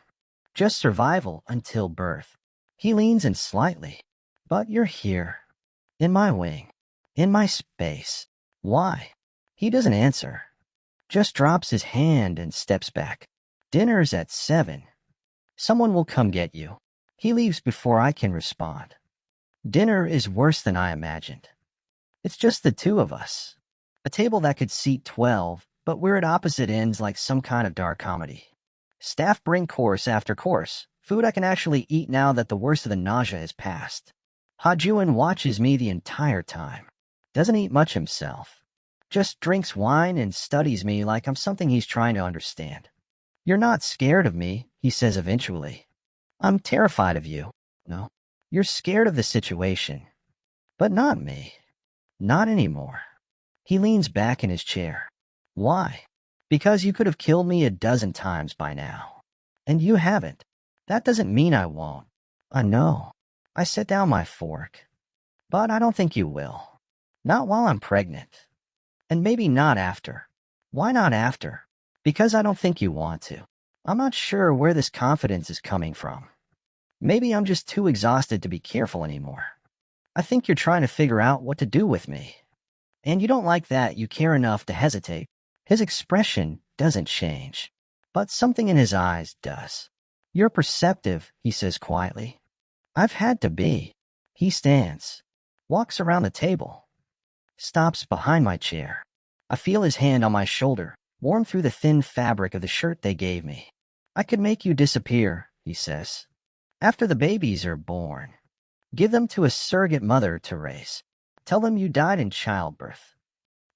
Just survival until birth. He leans in slightly. But you're here. In my wing. In my space. Why? He doesn't answer. Just drops his hand and steps back. Dinner's at 7. Someone will come get you. He leaves before I can respond. Dinner is worse than I imagined. It's just the two of us. A table that could seat 12, but we're at opposite ends like some kind of dark comedy. Staff bring course after course, food I can actually eat now that the worst of the nausea has passed. Hajuan watches me the entire time. Doesn't eat much himself. Just drinks wine and studies me like I'm something he's trying to understand. You're not scared of me, he says eventually. I'm terrified of you. No, you're scared of the situation. But not me. Not anymore. He leans back in his chair. Why? Because you could have killed me a dozen times by now. And you haven't. That doesn't mean I won't. I know. I set down my fork. But I don't think you will. Not while I'm pregnant. And maybe not after. Why not after? Because I don't think you want to. I'm not sure where this confidence is coming from. Maybe I'm just too exhausted to be careful anymore. I think you're trying to figure out what to do with me. And you don't like that you care enough to hesitate. His expression doesn't change. But something in his eyes does. You're perceptive, he says quietly. I've had to be. He stands. Walks around the table. Stops behind my chair. I feel his hand on my shoulder, warm through the thin fabric of the shirt they gave me. I could make you disappear, he says. After the babies are born. Give them to a surrogate mother to raise. Tell them you died in childbirth.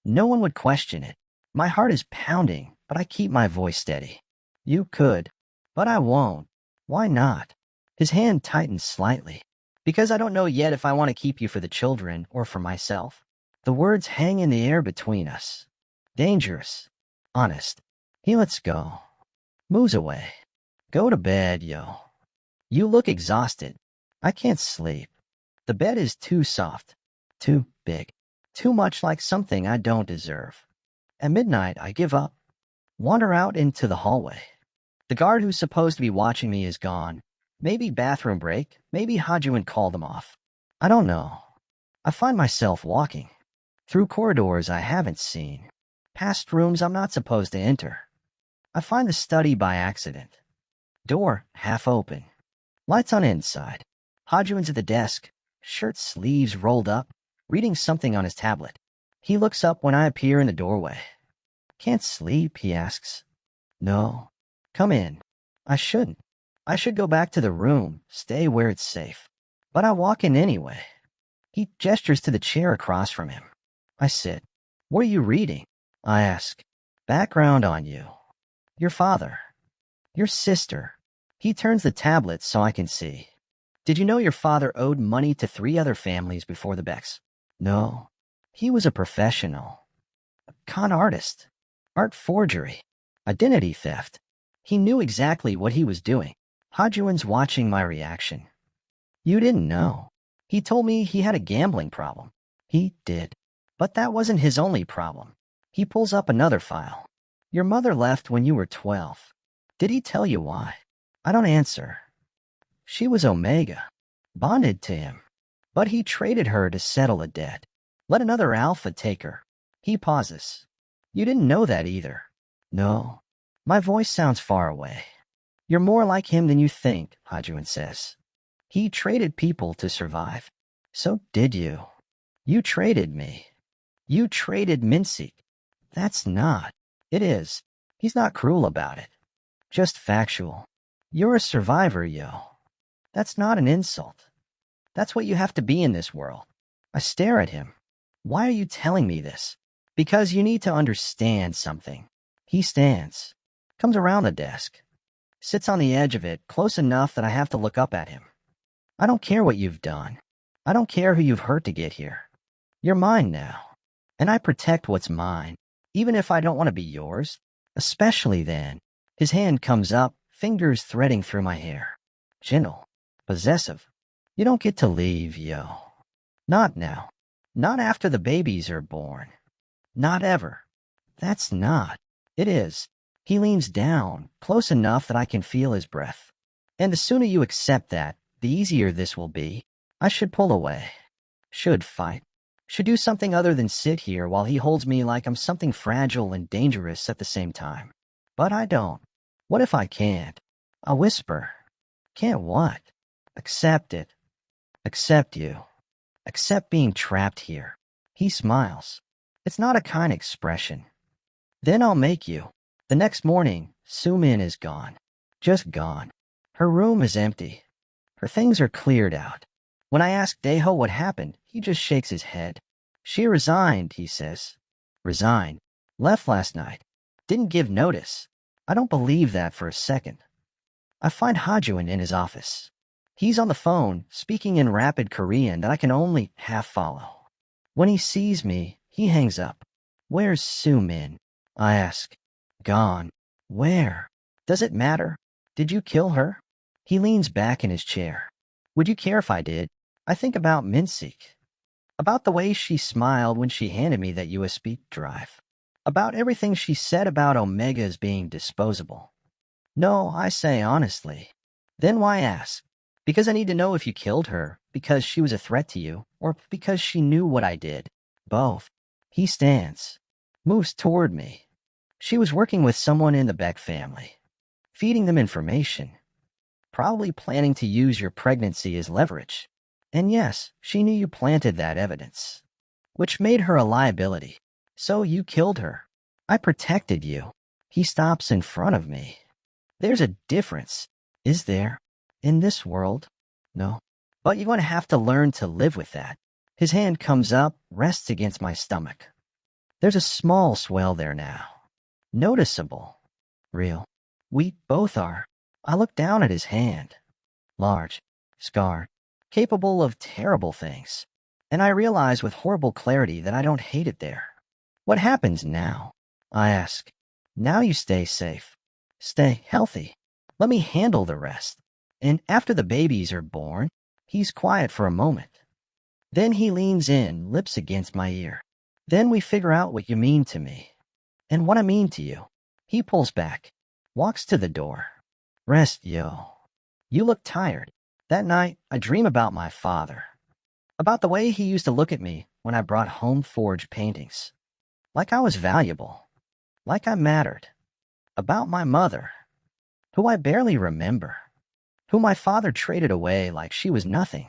No one would question it. My heart is pounding, but I keep my voice steady. You could, but I won't. Why not? His hand tightens slightly. Because I don't know yet if I want to keep you for the children or for myself. The words hang in the air between us. Dangerous. Honest. He lets go. Moves away. Go to bed, yo. You look exhausted. I can't sleep. The bed is too soft. Too big. Too much like something I don't deserve. At midnight, I give up. Wander out into the hallway. The guard who's supposed to be watching me is gone. Maybe bathroom break. Maybe Hajuan called them off. I don't know. I find myself walking. Through corridors I haven't seen. Past rooms I'm not supposed to enter. I find the study by accident. Door half open. Lights on inside. Hajuan's at the desk, shirt sleeves rolled up, reading something on his tablet. He looks up when I appear in the doorway. Can't sleep, he asks. No. Come in. I shouldn't. I should go back to the room, stay where it's safe. But I walk in anyway. He gestures to the chair across from him. I sit. What are you reading? I ask. Background on you. Your father. Your sister. He turns the tablet so I can see. Did you know your father owed money to 3 other families before the Becks? No. He was a professional. A con artist. Art forgery. Identity theft. He knew exactly what he was doing. Hajuan's watching my reaction. You didn't know. He told me he had a gambling problem. He did. But that wasn't his only problem. He pulls up another file. Your mother left when you were 12. Did he tell you why? I don't answer. She was Omega, bonded to him. But he traded her to settle a debt. Let another alpha take her. He pauses. You didn't know that either. No. My voice sounds far away. You're more like him than you think, Hajuan says. He traded people to survive. So did you. You traded me. You traded Mincy. That's not. It is. He's not cruel about it. Just factual. You're a survivor, yo. That's not an insult. That's what you have to be in this world. I stare at him. Why are you telling me this? Because you need to understand something. He stands, comes around the desk, sits on the edge of it close enough that I have to look up at him. I don't care what you've done. I don't care who you've hurt to get here. You're mine now, and I protect what's mine, even if I don't want to be yours, especially then. His hand comes up, fingers threading through my hair. Gentle, possessive. You don't get to leave, yo. Not now. Not after the babies are born. Not ever. That's not. It is. He leans down, close enough that I can feel his breath. And the sooner you accept that, the easier this will be. I should pull away. Should fight. Should do something other than sit here while he holds me like I'm something fragile and dangerous at the same time. But I don't. What if I can't? I'll whisper. Can't what? Accept it. Accept you. Accept being trapped here. He smiles. It's not a kind expression. Then I'll make you. The next morning, Sumin is gone. Just gone. Her room is empty. Her things are cleared out. When I ask Daeho what happened, he just shakes his head. She resigned, he says. Resigned. Left last night. Didn't give notice. I don't believe that for a second. I find Hajuan in his office. He's on the phone, speaking in rapid Korean that I can only half follow. When he sees me, he hangs up. Where's Sumin? I ask. Gone. Where? Does it matter? Did you kill her? He leans back in his chair. Would you care if I did? I think about Mincy. About the way she smiled when she handed me that USB drive. About everything she said about Omegas being disposable. No, I say honestly. Then why ask? Because I need to know if you killed her, because she was a threat to you, or because she knew what I did. Both. He stands. Moves toward me. She was working with someone in the Beck family. Feeding them information. Probably planning to use your pregnancy as leverage. And yes, she knew you planted that evidence. Which made her a liability. So you killed her. I protected you. He stops in front of me. There's a difference. Is there? In this world? No. But you're going to have to learn to live with that. His hand comes up, rests against my stomach. There's a small swell there now. Noticeable. Real. We both are. I look down at his hand. Large. Scarred. Capable of terrible things. And I realize with horrible clarity that I don't hate it there. What happens now? I ask. Now you stay safe. Stay healthy. Let me handle the rest. And after the babies are born, he's quiet for a moment. Then he leans in, lips against my ear. Then we figure out what you mean to me. And what I mean to you. He pulls back. Walks to the door. Rest, yo. You look tired. That night, I dream about my father. About the way he used to look at me when I brought home forged paintings. Like I was valuable. Like I mattered. About my mother, who I barely remember. Who my father traded away like she was nothing.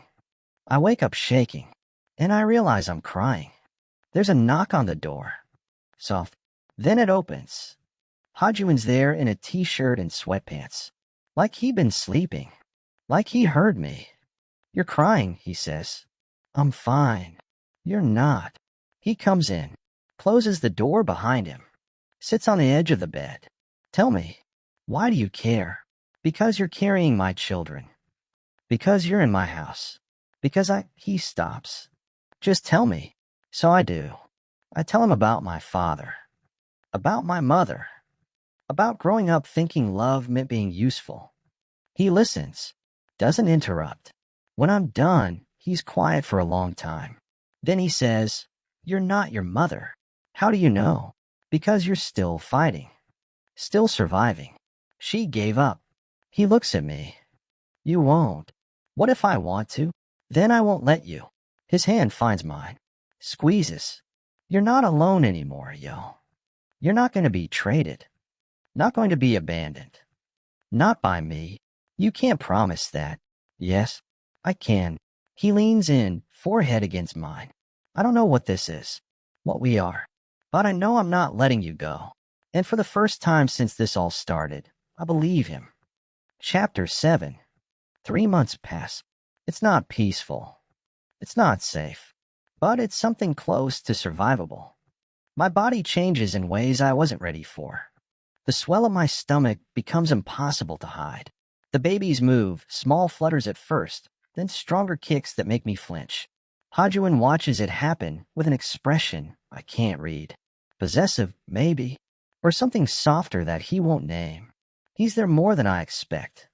I wake up shaking, and I realize I'm crying. There's a knock on the door. Soft. Then it opens. Hajuan's there in a t-shirt and sweatpants. Like he'd been sleeping. Like he heard me. You're crying, he says. I'm fine. You're not. He comes in, closes the door behind him, sits on the edge of the bed. Tell me, why do you care? Because you're carrying my children. Because you're in my house. Because he stops. Just tell me. So I do. I tell him about my father. About my mother. About growing up thinking love meant being useful. He listens. Doesn't interrupt. When I'm done, he's quiet for a long time. Then he says, You're not your mother. How do you know? Because you're still fighting. Still surviving. She gave up. He looks at me. You won't. What if I want to? Then I won't let you. His hand finds mine. Squeezes. You're not alone anymore, yo. You're not going to be traded. Not going to be abandoned. Not by me. You can't promise that. Yes, I can. He leans in, forehead against mine. I don't know what this is, what we are, but I know I'm not letting you go. And for the first time since this all started, I believe him. Chapter 7. 3 months pass. It's not peaceful. It's not safe. But it's something close to survivable. My body changes in ways I wasn't ready for. The swell of my stomach becomes impossible to hide. The babies move, small flutters at first, then stronger kicks that make me flinch. Hajuan watches it happen with an expression I can't read. Possessive, maybe, or something softer that he won't name. He's there more than I expect.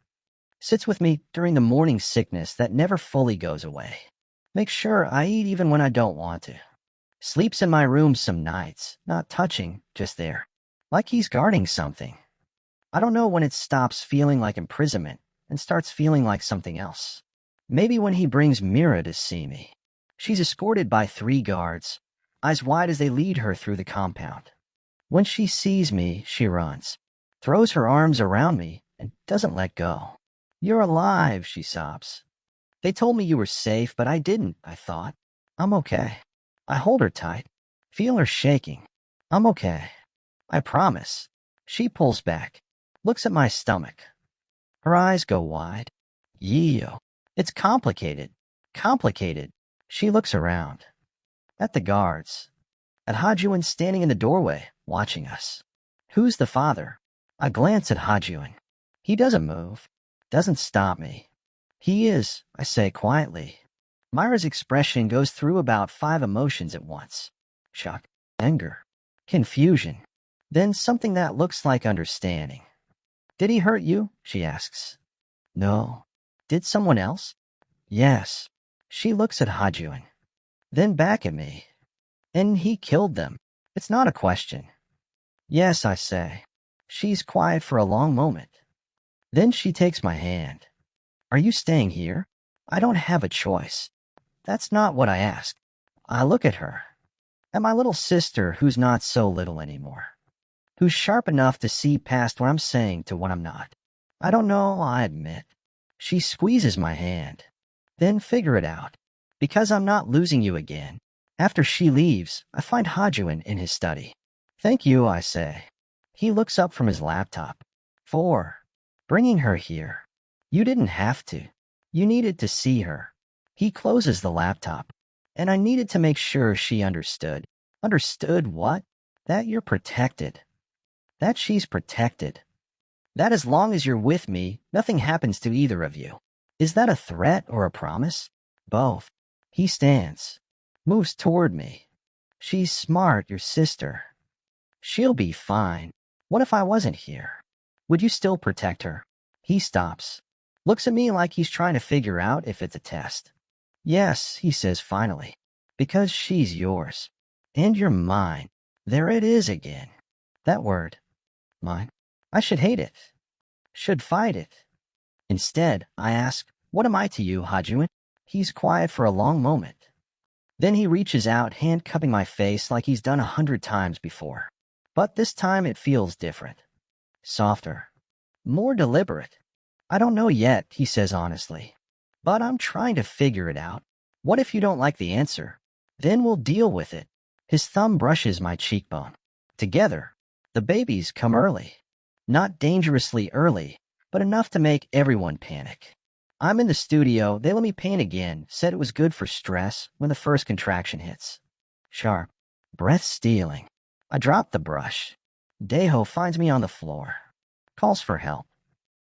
Sits with me during the morning sickness that never fully goes away. Makes sure I eat even when I don't want to. Sleeps in my room some nights, not touching, just there. Like he's guarding something. I don't know when it stops feeling like imprisonment and starts feeling like something else. Maybe when he brings Mira to see me. She's escorted by 3 guards, eyes wide as they lead her through the compound. When she sees me, she runs, throws her arms around me, and doesn't let go. You're alive, she sobs. They told me you were safe, but I didn't, I thought. I'm okay. I hold her tight, feel her shaking. I'm okay. I promise. She pulls back, looks at my stomach. Her eyes go wide. Yeo. It's complicated. Complicated. She looks around. At the guards. At Hajuan standing in the doorway, watching us. Who's the father? I glance at Hajuan. He doesn't move. Doesn't stop me. He is, I say quietly. Myra's expression goes through about 5 emotions at once. Shock, anger, confusion, then something that looks like understanding. Did he hurt you? She asks. No. Did someone else? Yes. She looks at Hajuan, then back at me. And he killed them. It's not a question. Yes, I say. She's quiet for a long moment. Then she takes my hand. Are you staying here? I don't have a choice. That's not what I ask. I look at her. At my little sister who's not so little anymore. Who's sharp enough to see past what I'm saying to what I'm not. I don't know, I admit. She squeezes my hand. Then figure it out. Because I'm not losing you again. After she leaves, I find Hajuan in his study. Thank you, I say. He looks up from his laptop. For bringing her here. You didn't have to. You needed to see her. He closes the laptop. And I needed to make sure she understood. Understood what? That you're protected. That she's protected. That as long as you're with me, nothing happens to either of you. Is that a threat or a promise? Both. He stands. Moves toward me. She's smart, your sister. She'll be fine. What if I wasn't here? Would you still protect her? He stops. Looks at me like he's trying to figure out if it's a test. Yes, he says finally. Because she's yours. And you're mine. There it is again. That word. Mine. I should hate it. Should fight it. Instead, I ask, what am I to you, Hajuan? He's quiet for a long moment. Then he reaches out, hand-cupping my face like he's done 100 times before. But this time it feels different. Softer. More deliberate. I don't know yet, he says honestly. But I'm trying to figure it out. What if you don't like the answer? Then we'll deal with it. His thumb brushes my cheekbone. Together, the babies come early. Not dangerously early, but enough to make everyone panic. I'm in the studio, they let me paint again, said it was good for stress when the first contraction hits. Sharp. Breath stealing. I drop the brush. Deho finds me on the floor. Calls for help.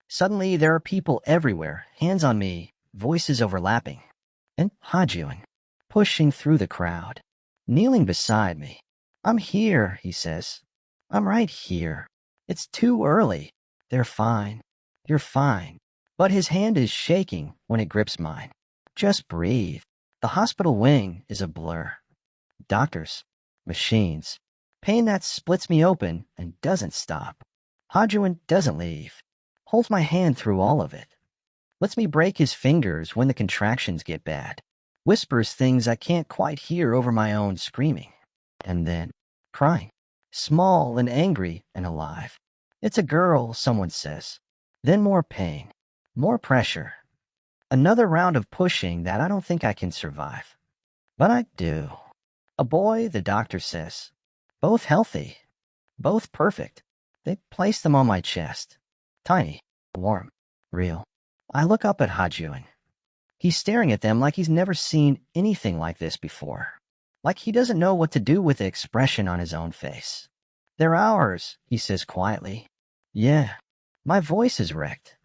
Suddenly, there are people everywhere, hands on me, voices overlapping. And Hajuan, pushing through the crowd, kneeling beside me. I'm here, he says. I'm right here. It's too early. They're fine. You're fine. But his hand is shaking when it grips mine. Just breathe. The hospital wing is a blur. Doctors. Machines. Pain that splits me open and doesn't stop. Hajuan doesn't leave. Holds my hand through all of it. Lets me break his fingers when the contractions get bad. Whispers things I can't quite hear over my own screaming. And then, crying. Small and angry and alive. It's a girl, someone says. Then more pain, more pressure. Another round of pushing that I don't think I can survive. But I do. A boy, the doctor says. Both healthy. Both perfect. They place them on my chest. Tiny, warm, real. I look up at Hajuan. He's staring at them like he's never seen anything like this before. Like he doesn't know what to do with the expression on his own face. They're ours, he says quietly. Yeah, my voice is wrecked.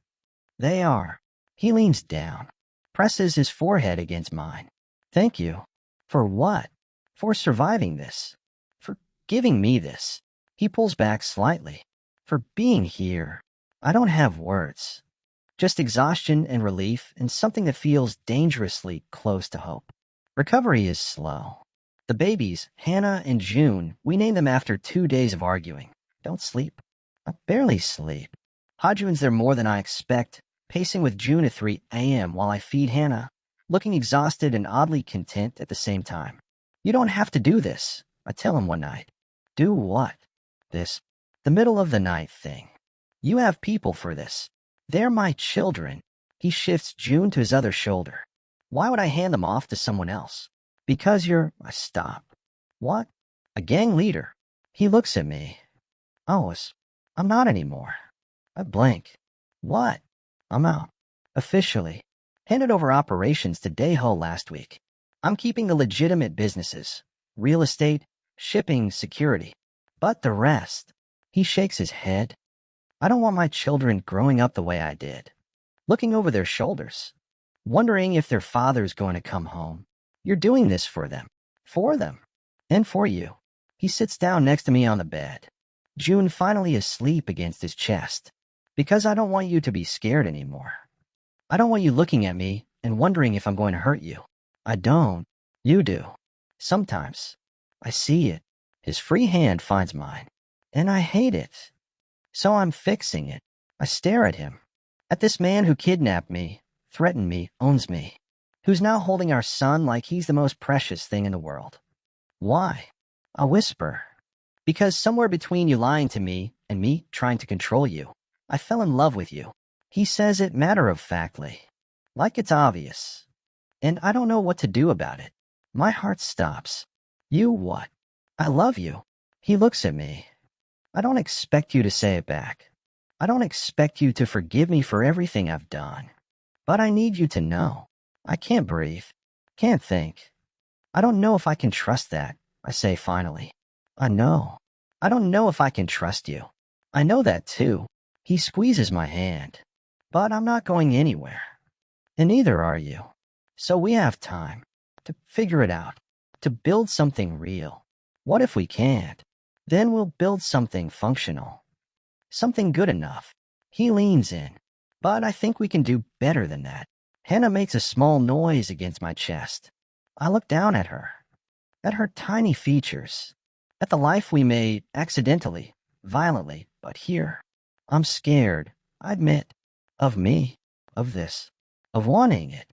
They are. He leans down, presses his forehead against mine. Thank you. For what? For surviving this. For giving me this. He pulls back slightly. For being here. I don't have words. Just exhaustion and relief and something that feels dangerously close to hope. Recovery is slow. The babies, Hannah and June, we name them after 2 days of arguing. Don't sleep. I barely sleep. Hajuan's there more than I expect, pacing with June at 3 a.m. while I feed Hannah, looking exhausted and oddly content at the same time. You don't have to do this, I tell him one night. Do what? This. The middle of the night thing. You have people for this. They're my children. He shifts June to his other shoulder. Why would I hand them off to someone else? Because you're... I stop. What? A gang leader. He looks at me. I'm not anymore. I blink. What? I'm out. Officially. Handed over operations to Daeho last week. I'm keeping the legitimate businesses. Real estate, shipping, security. But the rest. He shakes his head. I don't want my children growing up the way I did. Looking over their shoulders. Wondering if their father's going to come home. You're doing this for them. For them. And for you. He sits down next to me on the bed. June finally asleep against his chest. Because I don't want you to be scared anymore. I don't want you looking at me and wondering if I'm going to hurt you. I don't. You do. Sometimes. I see it. His free hand finds mine. And I hate it. So I'm fixing it. I stare at him. At this man who kidnapped me, threatened me, owns me. Who's now holding our son like he's the most precious thing in the world. Why? I whisper. Because somewhere between you lying to me and me trying to control you, I fell in love with you. He says it matter-of-factly. Like it's obvious. And I don't know what to do about it. My heart stops. You what? I love you. He looks at me. I don't expect you to say it back. I don't expect you to forgive me for everything I've done. But I need you to know. I can't breathe. Can't think. I don't know if I can trust that, I say finally. I know. I don't know if I can trust you. I know that too. He squeezes my hand. But I'm not going anywhere. And neither are you. So we have time to figure it out, to build something real. What if we can't? Then we'll build something functional. Something good enough. He leans in. But I think we can do better than that. Hannah makes a small noise against my chest. I look down at her tiny features, at the life we made accidentally, violently, but here. I'm scared, I admit, of me, of this, of wanting it,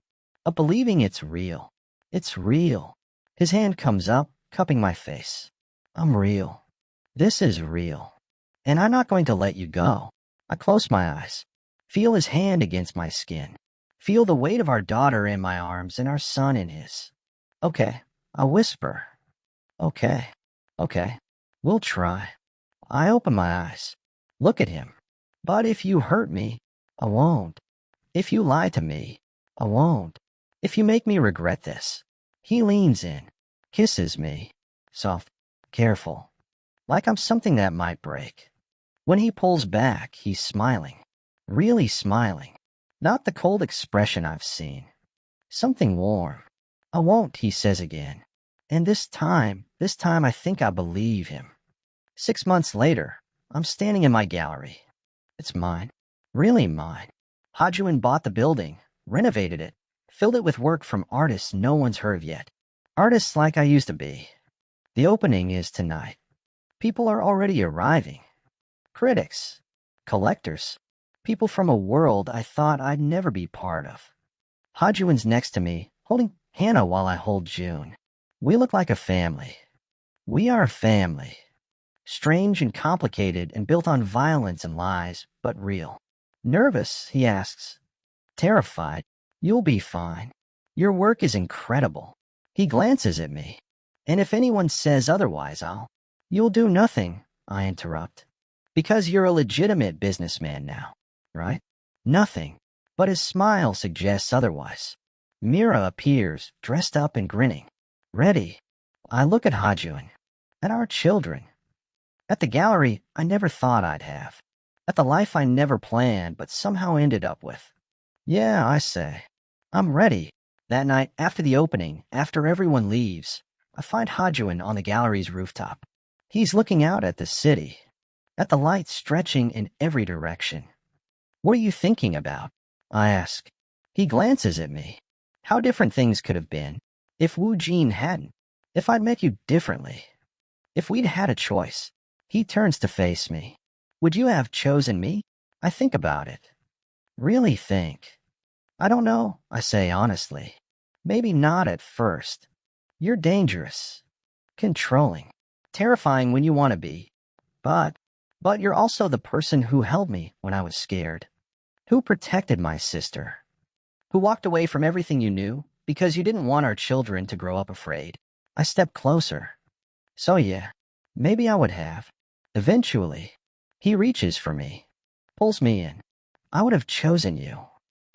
of believing it's real. It's real. His hand comes up, cupping my face. I'm real. This is real. And I'm not going to let you go. I close my eyes, feel his hand against my skin. Feel the weight of our daughter in my arms and our son in his. Okay, I whisper. Okay, we'll try. I open my eyes. Look at him. But if you hurt me, I won't. If you lie to me, I won't. If you make me regret this. He leans in, kisses me. Soft, careful. Like I'm something that might break. When he pulls back, he's smiling. Really smiling. Not the cold expression I've seen. Something warm. I won't, he says again. And this time I think I believe him. 6 months later, I'm standing in my gallery. It's mine. Really mine. Hajuan bought the building, renovated it, filled it with work from artists no one's heard of yet. Artists like I used to be. The opening is tonight. People are already arriving. Critics. Collectors. People from a world I thought I'd never be part of. Hajuan's next to me, holding Hannah while I hold June. We look like a family. We are a family. Strange and complicated and built on violence and lies, but real. Nervous, he asks. Terrified. You'll be fine. Your work is incredible. He glances at me. And if anyone says otherwise, You'll do nothing, I interrupt. Because you're a legitimate businessman now, right? Nothing. But his smile suggests otherwise. Mira appears, dressed up and grinning. Ready. I look at Hajuan. At our children. At the gallery I never thought I'd have. At the life I never planned but somehow ended up with. Yeah, I say. I'm ready. That night, after the opening, after everyone leaves, I find Hajuan on the gallery's rooftop. He's looking out at the city, at the lights stretching in every direction. What are you thinking about? I ask. He glances at me. How different things could have been if Wu Jin hadn't, if I'd met you differently, if we'd had a choice. He turns to face me. Would you have chosen me? I think about it. Really think. I don't know, I say honestly. Maybe not at first. You're dangerous, controlling, terrifying when you want to be. But you're also the person who held me when I was scared, who protected my sister, who walked away from everything you knew because you didn't want our children to grow up afraid. I stepped closer. So yeah, maybe I would have. Eventually, he reaches for me, pulls me in. I would have chosen you.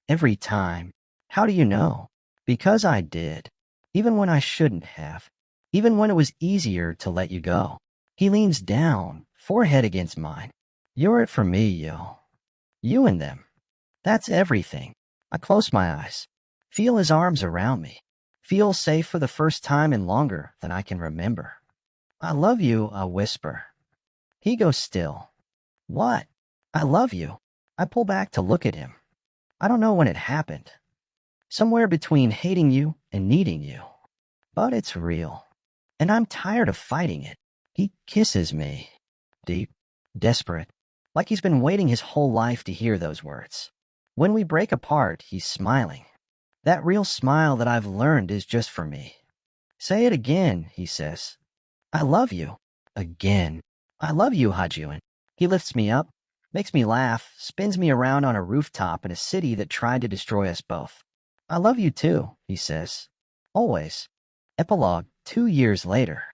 Every time. How do you know? Because I did. Even when I shouldn't have. Even when it was easier to let you go. He leans down, forehead against mine. You're it for me, yo. You and them. That's everything. I close my eyes. Feel his arms around me. Feel safe for the first time in longer than I can remember. I love you, I whisper. He goes still. What? I love you. I pull back to look at him. I don't know when it happened. Somewhere between hating you and needing you. But it's real. And I'm tired of fighting it. He kisses me. Deep, desperate, like he's been waiting his whole life to hear those words. When we break apart, he's smiling. That real smile that I've learned is just for me. Say it again, he says. I love you. Again. I love you, Hajuan. He lifts me up, makes me laugh, spins me around on a rooftop in a city that tried to destroy us both. I love you too, he says. Always. Epilogue 2 years later.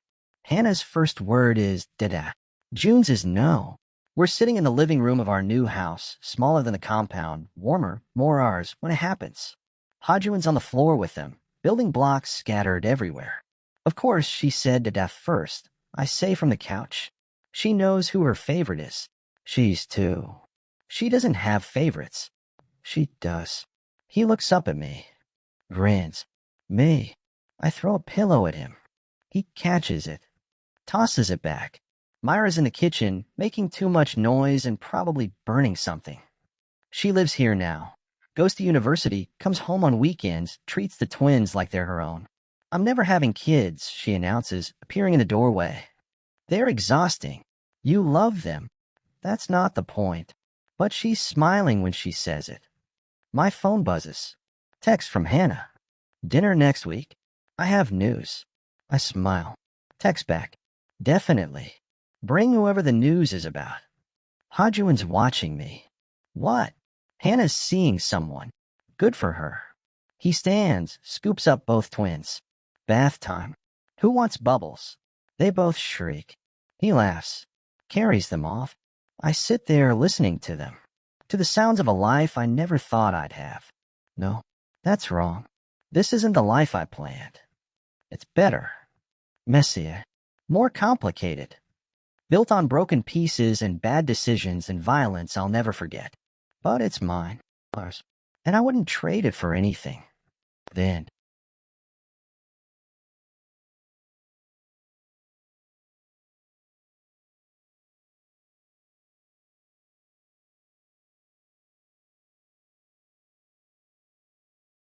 Hannah's first word is dada. June's is no. We're sitting in the living room of our new house, smaller than the compound, warmer, more ours, when it happens. Hajuan's on the floor with them, building blocks scattered everywhere. Of course, she said dada first. I say from the couch. She knows who her favorite is. She's two. She doesn't have favorites. She does. He looks up at me. Grins. Me. I throw a pillow at him. He catches it. Tosses it back. Myra's in the kitchen, making too much noise and probably burning something. She lives here now. Goes to university, comes home on weekends, treats the twins like they're her own. I'm never having kids, she announces, appearing in the doorway. They're exhausting. You love them. That's not the point. But she's smiling when she says it. My phone buzzes. Text from Hannah. Dinner next week? I have news. I smile. Text back. Definitely. Bring whoever the news is about. Hajuan's watching me. What? Hannah's seeing someone. Good for her. He stands, scoops up both twins. Bath time. Who wants bubbles? They both shriek. He laughs, carries them off. I sit there listening to them, to the sounds of a life I never thought I'd have. No, that's wrong. This isn't the life I planned. It's better, messier, more complicated, built on broken pieces and bad decisions and violence I'll never forget. But it's mine, ours, and I wouldn't trade it for anything. Then,